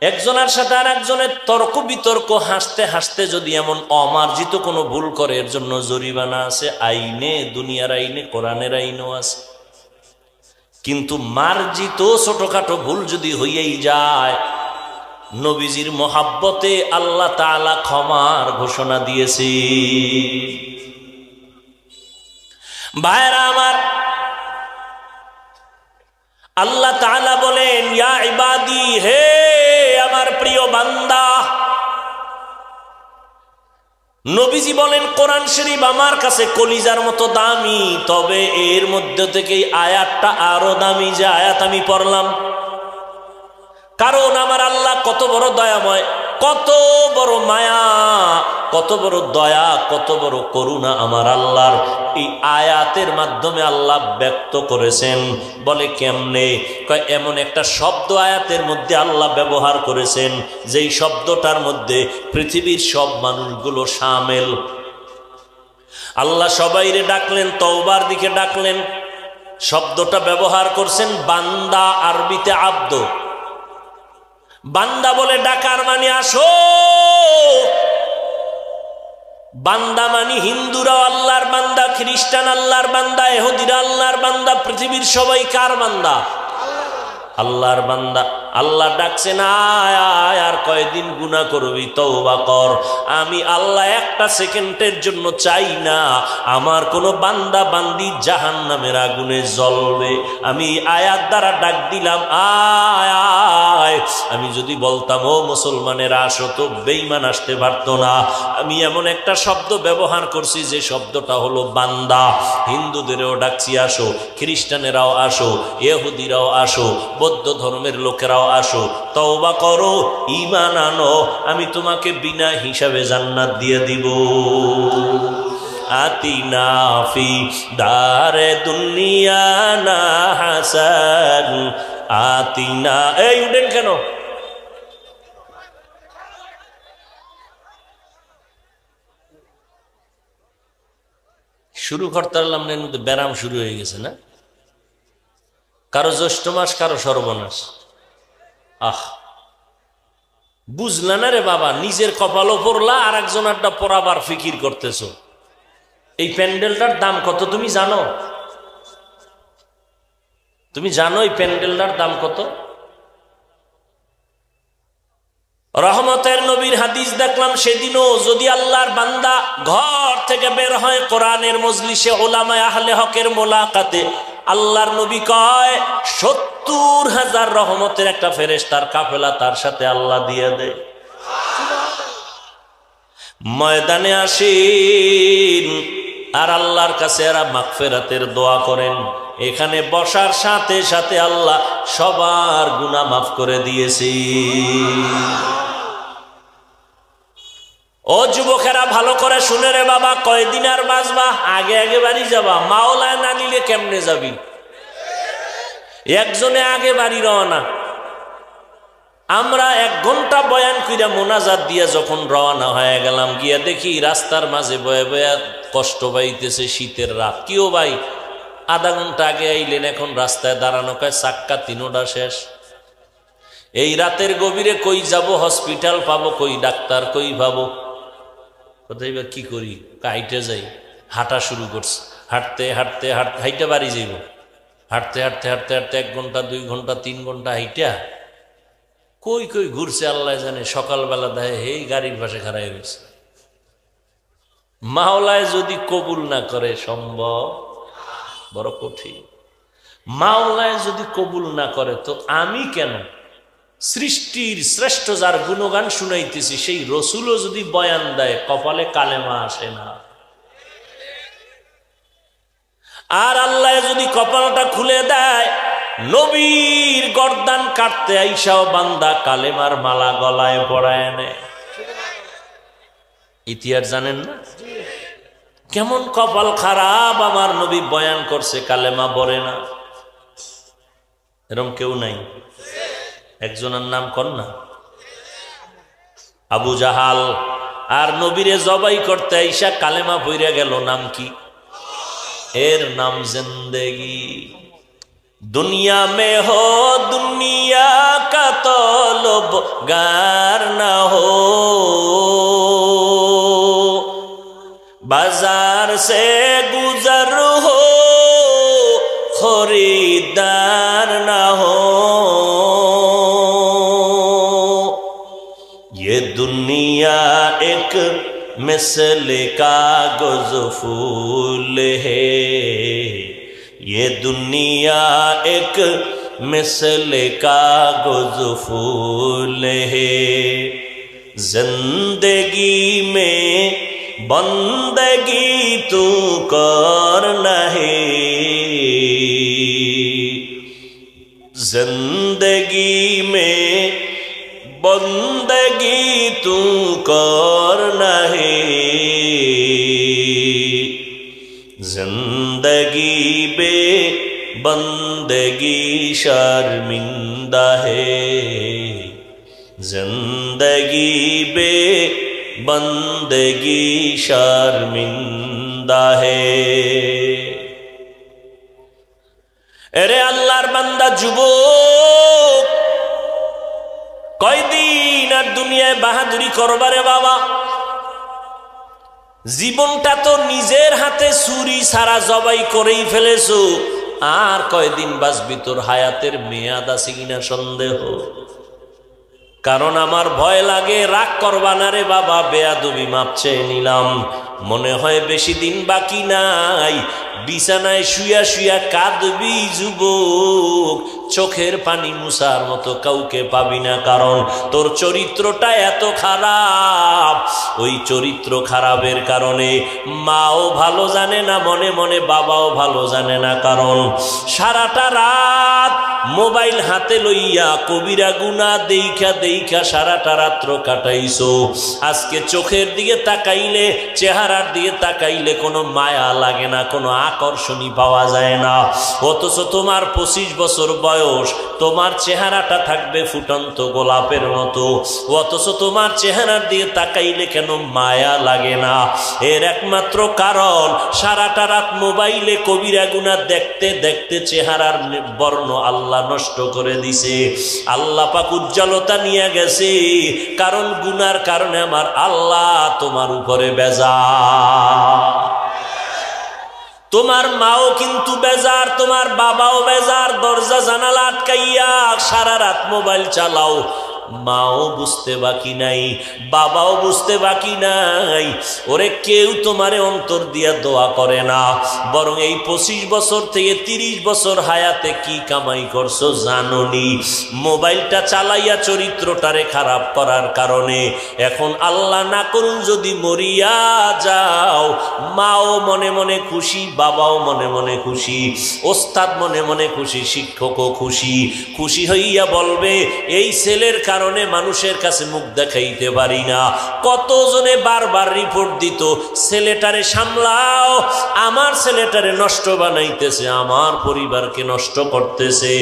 একজনের সাথে আর একজনের তর্ক বিতর্ক, হাসতে হাসতে যদি এমন অমার্জিত কোনো ভুল করে, এর জন্য জরিমানা আছে, আইনে, দুনিয়ার আইনে, কোরআনের আইনও আছে। কিন্তু মার্জিত ছোটখাটো ভুল যদি হইয়াই যায়, নবীজির মহাব্বতে আল্লাহ তাআলা ক্ষমার ঘোষণা দিয়েছে। ভাইরা আমার, আল্লাহ তাআলা বলেন, ইয়া ইবাদি, হে আমার প্রিয় বান্দা। নবীজি বলেন, কোরআন শরীফ আমার কাছে কলিজার মতো দামি, তবে এর মধ্যে থেকে আয়াতটা আরো দামি, যে আয়াত আমি পড়লাম। কারণ আমার আল্লাহ কত বড় দয়াময়, কত বড় মায়া, কত বড় দয়া, কত বড় করুণা আমার আল্লাহর। এই আয়াতের মাধ্যমে আল্লাহ ব্যক্ত করেছেন। বলে কেমনে? কয় এমন একটা শব্দ আয়াতের মধ্যে আল্লাহ ব্যবহার করেছেন, যেই শব্দটার মধ্যে পৃথিবীর সব মানুষগুলো শামিল। আল্লাহ সবাইরে ডাকলেন, তওবার দিকে ডাকলেন, শব্দটা ব্যবহার করছেন বান্দা, আরবিতে আব্দ। বান্দা বলে ডাকার মানে আসো, বান্দা মানি হিন্দুরাও আল্লাহর বান্দা, খ্রিস্টান আল্লাহর বান্দা, ইহুদিরা আল্লাহর বান্দা, পৃথিবীর সবাই কার বান্দা? আল্লাহর বান্দা। আল্লাহ ডাকছে না, আয় আর কয়দিন গুনাহ করবি, তওবা কর। আমি আল্লাহ একটা সেকেন্ডের জন্য চাই না আমার কোনো বান্দা বান্দি জাহান্নামের আগুনে জ্বলবে। আমি আয়াত দ্বারা ডাক দিলাম, আয় আয়। আমি যদি বলতাম ও মুসলমানেরা আসো, তো বেঈমান আসতে পারতো না। আমি এমন একটা শব্দ ব্যবহার করছি যে শব্দটা হলো বান্দা। হিন্দুদেরও ডাকছি আসো, খ্রিস্টানেরাও আসো, ইহুদিরাও আসো, বৌদ্ধ ধর্মের লোকেরাও আসো, তওবা করো, ঈমান আনো, আমি তোমাকে বিনা হিসাবে জান্নাত দিয়ে দিব। আতিনা ফি দারে দুনিয়া না হাসান, আতিনা। এই উঠেন কেন? শুরু করতে পারলাম না, এর মধ্যে ব্যারাম শুরু হয়ে গেছে না? কারো জ্যৈষ্ঠ মাস, কারো সর্বনাশ। আহ, বুঝলা না রে বাবা, নিজের কপালও পড়লা, আর একজনেরটা পড়াবার ফিকির করতেছ। এই প্যান্ডেলটার দাম কত তুমি জানো? তুমি জানো এই প্যান্ডেলটার দাম কত? রহমতের নবীর হাদিস দেখলাম সেদিনও, যদি আল্লাহর বান্দা ঘর থেকে বের হয় কোরআনের মজলিসে, উলামায়ে আহলে হকের মোলাকাতে, আল্লাহর নবী কয় ৭০,০০০ রহমতের একটা ফেরেশতার কাফেলা তার সাথে আল্লাহ দিয়ে দেয়। ময়দানে আসেন আর আল্লাহর কাছে এরা মাগফিরাতের দোয়া করেন। এখানে বসার সাথে সাথে আল্লাহ সবার গুনাহ মাফ করে দিয়েছে। ও যুবকেরা ভালো করে শুনে রে বাবা, কয়দিন আর বাঁচবা? আগে আগে বাড়ি যাবা, মাওলায় না নিলে কেমনে যাবি? একজনে আগে বাড়ি রওনা। আমরা ১ ঘন্টা বয়ান কইরা মোনাজাত দিয়া যখন রওনা হয়ে গেলাম, গিয়া দেখি রাস্তার মাঝে বয়ে বয়ে কষ্ট পাইতেছে, শীতের রাত। কিও ভাই, আধা ঘন্টা আগে আইলেন, এখন রাস্তায় দাঁড়ানো, কয় চাক্কা ৩টা শেষ। এই রাতের গভীরে কই যাব? হসপিটাল পাবো কই? ডাক্তার কই পাবো? কোথায় বা কি করি? হাইটে যাই। হাঁটা শুরু করছে, হাঁটতে হাঁটতে হাঁটতে হাইটে বাড়ি যাইব। হাঁটতে হাঁটতে হাঁটতে হাঁটতে ১ ঘন্টা ২ ঘন্টা ৩ ঘন্টা হাইটা কই কই ঘুরছে আল্লাহ জানে। সকালবেলা দেয় এই গাড়ির পাশে খাড়াই রয়েছে। মাওলায় যদি কবুল না করে, সম্ভব বড় কঠিন। মাওলায় যদি কবুল না করে, তো আমি কেন? সৃষ্টির শ্রেষ্ঠ যার গুণগান শুনাইতেছি, সেই রসুলও যদি বয়ান দেয়, কপালে কালেমা আসে না। আর আল্লাহ যদি কপালটা খুলে দেয়, নবীর গর্দান কাটতে আইসাও বান্দা কালেমার মালা গলায় পরায় নেয়। ইতিহাস জানেন না? কেমন কপাল খারাপ, আমার নবী বয়ান করছে, কালেমা পড়ে না। এরকম কেউ নাই? একজনের নাম কর না, আবু জাহাল। আর নবীরে জবাই করতে আইসা কালেমা পইরা গেল। নাম কি? এর নাম জিন্দেগি। दुनिया में हो दुनिया का तलबगार ना हो, बाजार से गुजर हो खरीदार ना हो। ये दुनिया एक मिसल कागज फूल है, ये दुनिया एक मिसल कागज फूल है। जिंदगी में बंदगी तू करना है, जिंदगी में बंदगी तू करना है। जिंदगी बे बंदगी शर्मिंदा है, जिंदगी बे बंदगी शर्मिंदा है। अरे अल्लाहर बंदा जुबक, কয়দিন আর দুনিয়ায় বাহাদুরি করবারে বাবা? জীবনটা তো নিজের হাতে ছুরি ছাড়া জবাই করেই ফেলেছো, আর কয়দিন বাঁচবি? তোর হায়াতের মেয়াদ আছে কিনা সন্দেহ। কারণ আমার ভয় লাগে, রাগ করবা না রে বাবা, বেয়াদবি মাপ চেয়ে নিলাম, মনে হয় বেশি দিন বাকি নাই। বিছানায় শুয়া শুয়া কাঁদবি যুবক, চোখের পানি মুছার মতো কাউকে পাবি না, কারণ তোর চরিত্রটা এত খারাপ। ওই চরিত্র খারাপের কারণে মাও ভালো জানে না মনে মনে, বাবাও ভালো জানে না, কারণ সারাটা রাত মোবাইল হাতে লইয়া কবিরা গুনাহ দেইখা দেইখা সারাটা রাত্র কাটাইছো। আজকে চোখের দিকে তাকাইলে, চেহারার দিকে তাকাইলে কোনো মায়া লাগে না, কোনো আকর্ষণই পাওয়া যায় না। অথচ তোমার 25 বছর বয়স, তোমার চেহারাটা থাকবে ফুটন্ত গোলাপের মতো, অথচ তোমার চেহারার দিকে তাকাইলে কেন মায়া লাগে না? এর একমাত্র কারণ সারাটা রাত মোবাইলে কবিরা গুনাহ দেখতে দেখতে চেহারার বর্ণ আল্লাহ নষ্ট করে দিছে। আল্লাহ পাক উজ্জ্বলতা নিয়ে গেছে, কারণ গুনার কারণে আমার আল্লাহ তোমার উপরে বেজার। তোমার মাও কিন্তু বেজার, তোমার বাবাও বেজার। দরজা জানালা আটকাইয়া সারা রাত মোবাইল চালাও, মাও বুঝতে বাকি নাই, বাবাও বুঝতে বাকি নাই। ওরে কেউ তোমারে অন্তর দিয়া দোয়া করে না, বরং এই 25 বছর থেকে 30 বছর হায়াতে কি কামাই করছো জানোনি? মোবাইলটা চালাইয়া চরিত্রটারে খারাপ করার কারণে এখন আল্লাহ না করুন যদি মরিয়া যাও, মাও মনে মনে খুশি, বাবাও মনে মনে খুশি, ওস্তাদ মনে মনে খুশি, শিক্ষকও খুশি। খুশি হইয়া বলবে এই ছেলের কারণে মানুষের কাছে মুখ দেখাইতে পারি না। কতজনে বারবার রিপোর্ট দিত, ছেলেটারে সামলাও, আমার ছেলেটারে নষ্ট বানাইতেছে, আমার পরিবারকে নষ্ট করতেছে।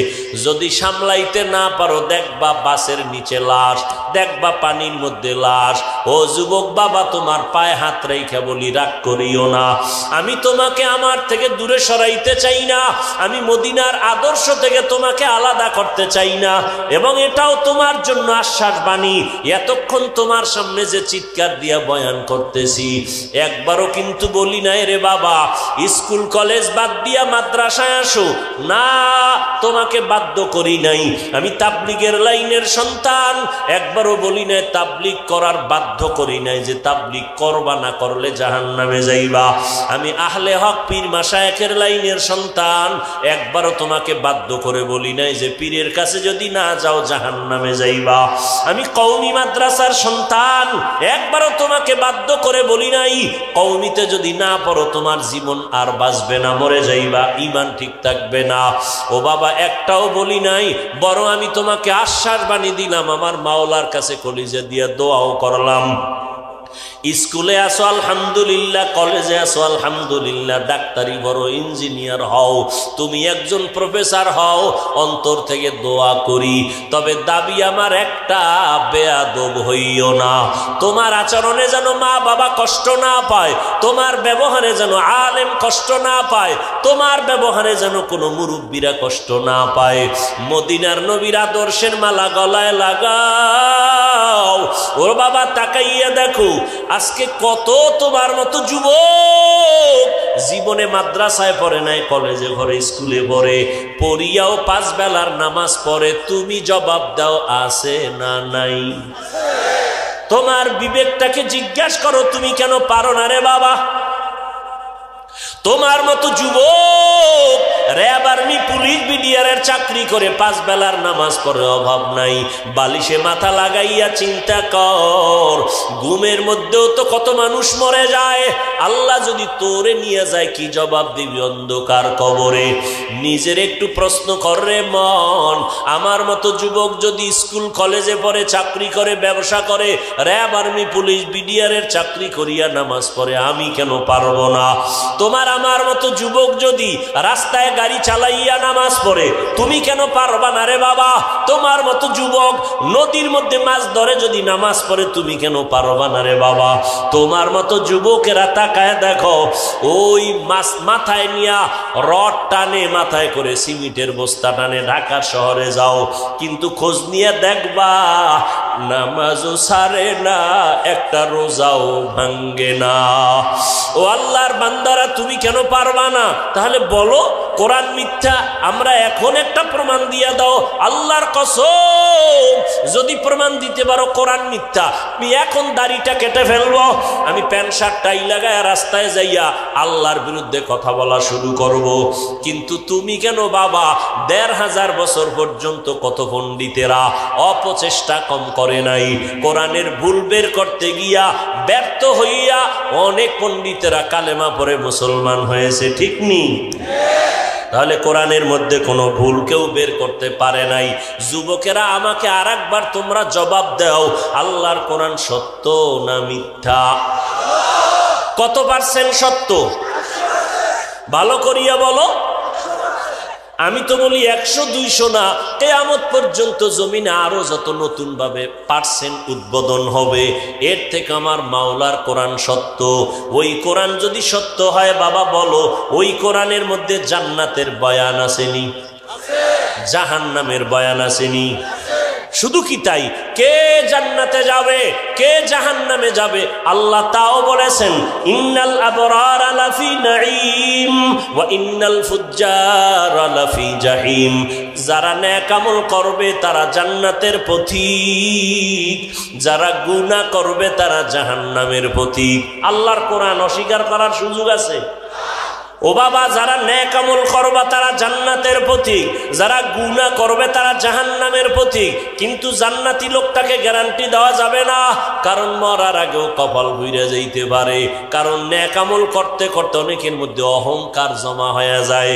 যদি সামলাইতে না পারো, দেখবা বাসের নিচে লাশ, দেখবা পানির মধ্যে লাশ। ও যুবক বাবা, তোমার পায়ে হাত রেখে বলি, রাগ করিও না। আমি তোমাকে আমার থেকে দূরে সরাইতে চাই না, আমি মদিনার আদর্শ থেকে তোমাকে আলাদা করতে চাই না, এবং এটাও তোমার জন্য আশ্বাস বাণী। এতক্ষণ তোমার সামনে যে চিৎকার দিয়া বয়ান করতেছি, একবারও কিন্তু বলি নাই রে বাবা স্কুল কলেজ বাদ দিয়া মাদ্রাসায় আসো, না, তোমাকে বাধ্য করি নাই। আমি তাবলীগের লাইনের সন্তান, একবারও বলি নাই তাবলীগ করার বাধ্য করি নাই যে তাবলীগ করবা, না করলে জাহান্নামে যাইবা। আমি আহলে হক পীর মাশায়েখের লাইনের সন্তান, একবারও তোমাকে বাধ্য করে বলি নাই যে পীরের কাছে যদি না যাও জাহান্নামে যাইবা। আমি কওমি মাদ্রাসার সন্তান, একবারও তোমাকে বাধ্য করে বলি নাই কওমিতে যদি না পড়ো তোমার জীবন আর বাঁচবে না, মরে যাইবা, ঈমান ঠিক থাকবে না। ও বাবা, একটাও বলি নাই, বরং আমি তোমাকে আশ্বাস বাণী দিলাম, আমার মাওলার কাছে কলিজা দিয়া দোয়াও করলাম। স্কুলে আসো আলহামদুলিল্লাহ, কলেজে আসো আলহামদুলিল্লাহ, ডাক্তারি বড়, ইঞ্জিনিয়ার হও, তুমি একজন প্রফেসর হও, অন্তর থেকে দোয়া করি। তবে দাবি আমার একটা, বেয়াদব হইও না। তোমার আচরণে যেন মা বাবা কষ্ট না পায়, তোমার ব্যবহারে যেন আলেম কষ্ট না পায়, তোমার ব্যবহারে যেন কোনো মুরব্বীরা কষ্ট না পায়। মদিনার নবীর আদর্শের মালা গলায় লাগাও। ওর বাবা তাকাইয়া দেখো, আজকে কত তোমার মতো যুবক জীবনে মাদ্রাসায় পড়ে নাই, কলেজে পড়ে, স্কুলে পড়ে, পড়িয়াও 5 বেলার নামাজ পড়ে। তুমি জবাব দাও, আছে না নাই? তোমার বিবেকটাকে জিজ্ঞাসা করো, তুমি কেন পারো না রে বাবা? তোমার মতো যুবক র্যাব, আর্মি, পুলিশ, বিডিআরের চাকরি করে 5 বেলার নামাজ পড়ে, অভাব নাই। বালিশে মাথা লাগাইয়া চিন্তা কর, ঘুমের মধ্যেও তো কত মানুষ মরে যায়। আল্লাহ যদি তোরে নিয়ে যায়, কি জবাব দিবি অন্ধকার কবরে? নিজের একটু প্রশ্ন কর রে মন। আমার মতো যুবক যদি স্কুল কলেজে পড়ে, চাকরি করে, ব্যবসা করে, র্যাব, আর্মি, পুলিশ, বিডিআরের চাকরি করিয়া নামাজ পড়ে, আমি কেন পারবো না? তোমার আমার মতো যুবক যদি রাস্তায় গাড়ি চালাইয়া নামাজ পড়ে, তুমি কেন পারবা না রে বাবা? তোমার মতো যুবক নদীর মধ্যে মাছ ধরে যদি নামাজ পড়ে, তুমি কেন পারবা না রে বাবা? তোমার মতো যুবকেরা তাকায় দেখো, ওই মাছ মাথায় নিয়া রড টানে, মাথায় করে সিমেন্টের বস্তা টানে, ঢাকা শহরে যাও, কিন্তু খোঁজ নিয়ে দেখবা নামাজও ছাড়ে না, একটা রোজাও ভাঙ্গে না। ও আল্লাহর বান্দারা, তুমি কেন পারবা না? তাহলে বলো কোরআন মিথ্যা, আমরা এখন একটা প্রমাণ দিয়ে দাও। আল্লাহর কসম, যদি প্রমাণ দিতে পারো কোরআন মিথ্যা, আমি এখন দাড়িটা কেটে ফেলবো, আমি প্যান্ট শার্ট টাই লাগায় রাস্তায় যাইয়া আল্লাহর বিরুদ্ধে কথা বলা শুরু করব। কিন্তু তুমি কেন বাবা? ১৫০০ বছর পর্যন্ত কত পণ্ডিতেরা অপচেষ্টা কম করে নাই। কোরআনের ভুল বের করতে গিয়া ব্যর্থ হইয়া অনেক পণ্ডিতেরা কালেমা পড়ে মুসলমান হয়েছে, ঠিক নি? তাহলে কোরআনের মধ্যে কোনো ভুল কেউ বের করতে পারে নাই। যুবকেরা, আমাকে আরেকবার তোমরা জবাব দাও, আল্লাহর কোরআন সত্য না মিথ্যা? কত পার্সেন্ট সত্য? ভালো করিয়া বলো। আমি তো বলি ১০০-২০০ না, কিয়ামত পর্যন্ত জমিনে আরো যত নতুন ভাবে পার্সেন্ট উদ্বোধন হবে, এর থেকে আমার মাওলার কোরআন সত্য। ওই কোরআন যদি সত্য হয় বাবা বলো, ওই কোরআনের মধ্যে জান্নাতের বয়ান আসেনি? জাহান্নামের বয়ান আসেনি? শুধু কি তাই, কে জান্নাতে যাবে কে জাহান্নামে যাবে আল্লাহ তাও বলেছেন, ইন্নাল আবরারা লাফি নাঈম ওয়া ইন্নাল ফুজ্জারা লাফি জাহিম। যারা নেক আমল করবে তারা জান্নাতের পথিক, যারা গুনাহ করবে তারা জাহান্নামের পথিক। আল্লাহর কোরআন অস্বীকার করার সুযোগ আছে? ও বাবা, যারা নেক আমল করবে তারা জান্নাতের পথিক, যারা গুনাহ করবে তারা জাহান্নামের পথিক। কিন্তু জান্নাতি লোকটাকে গ্যারান্টি দেওয়া যাবে না, কারণ মরার আগেও কপাল ঘুরে যাইতে পারে। কারণ নেক আমল করতে করতে অনেকের মধ্যে অহংকার জমা হয়ে যায়।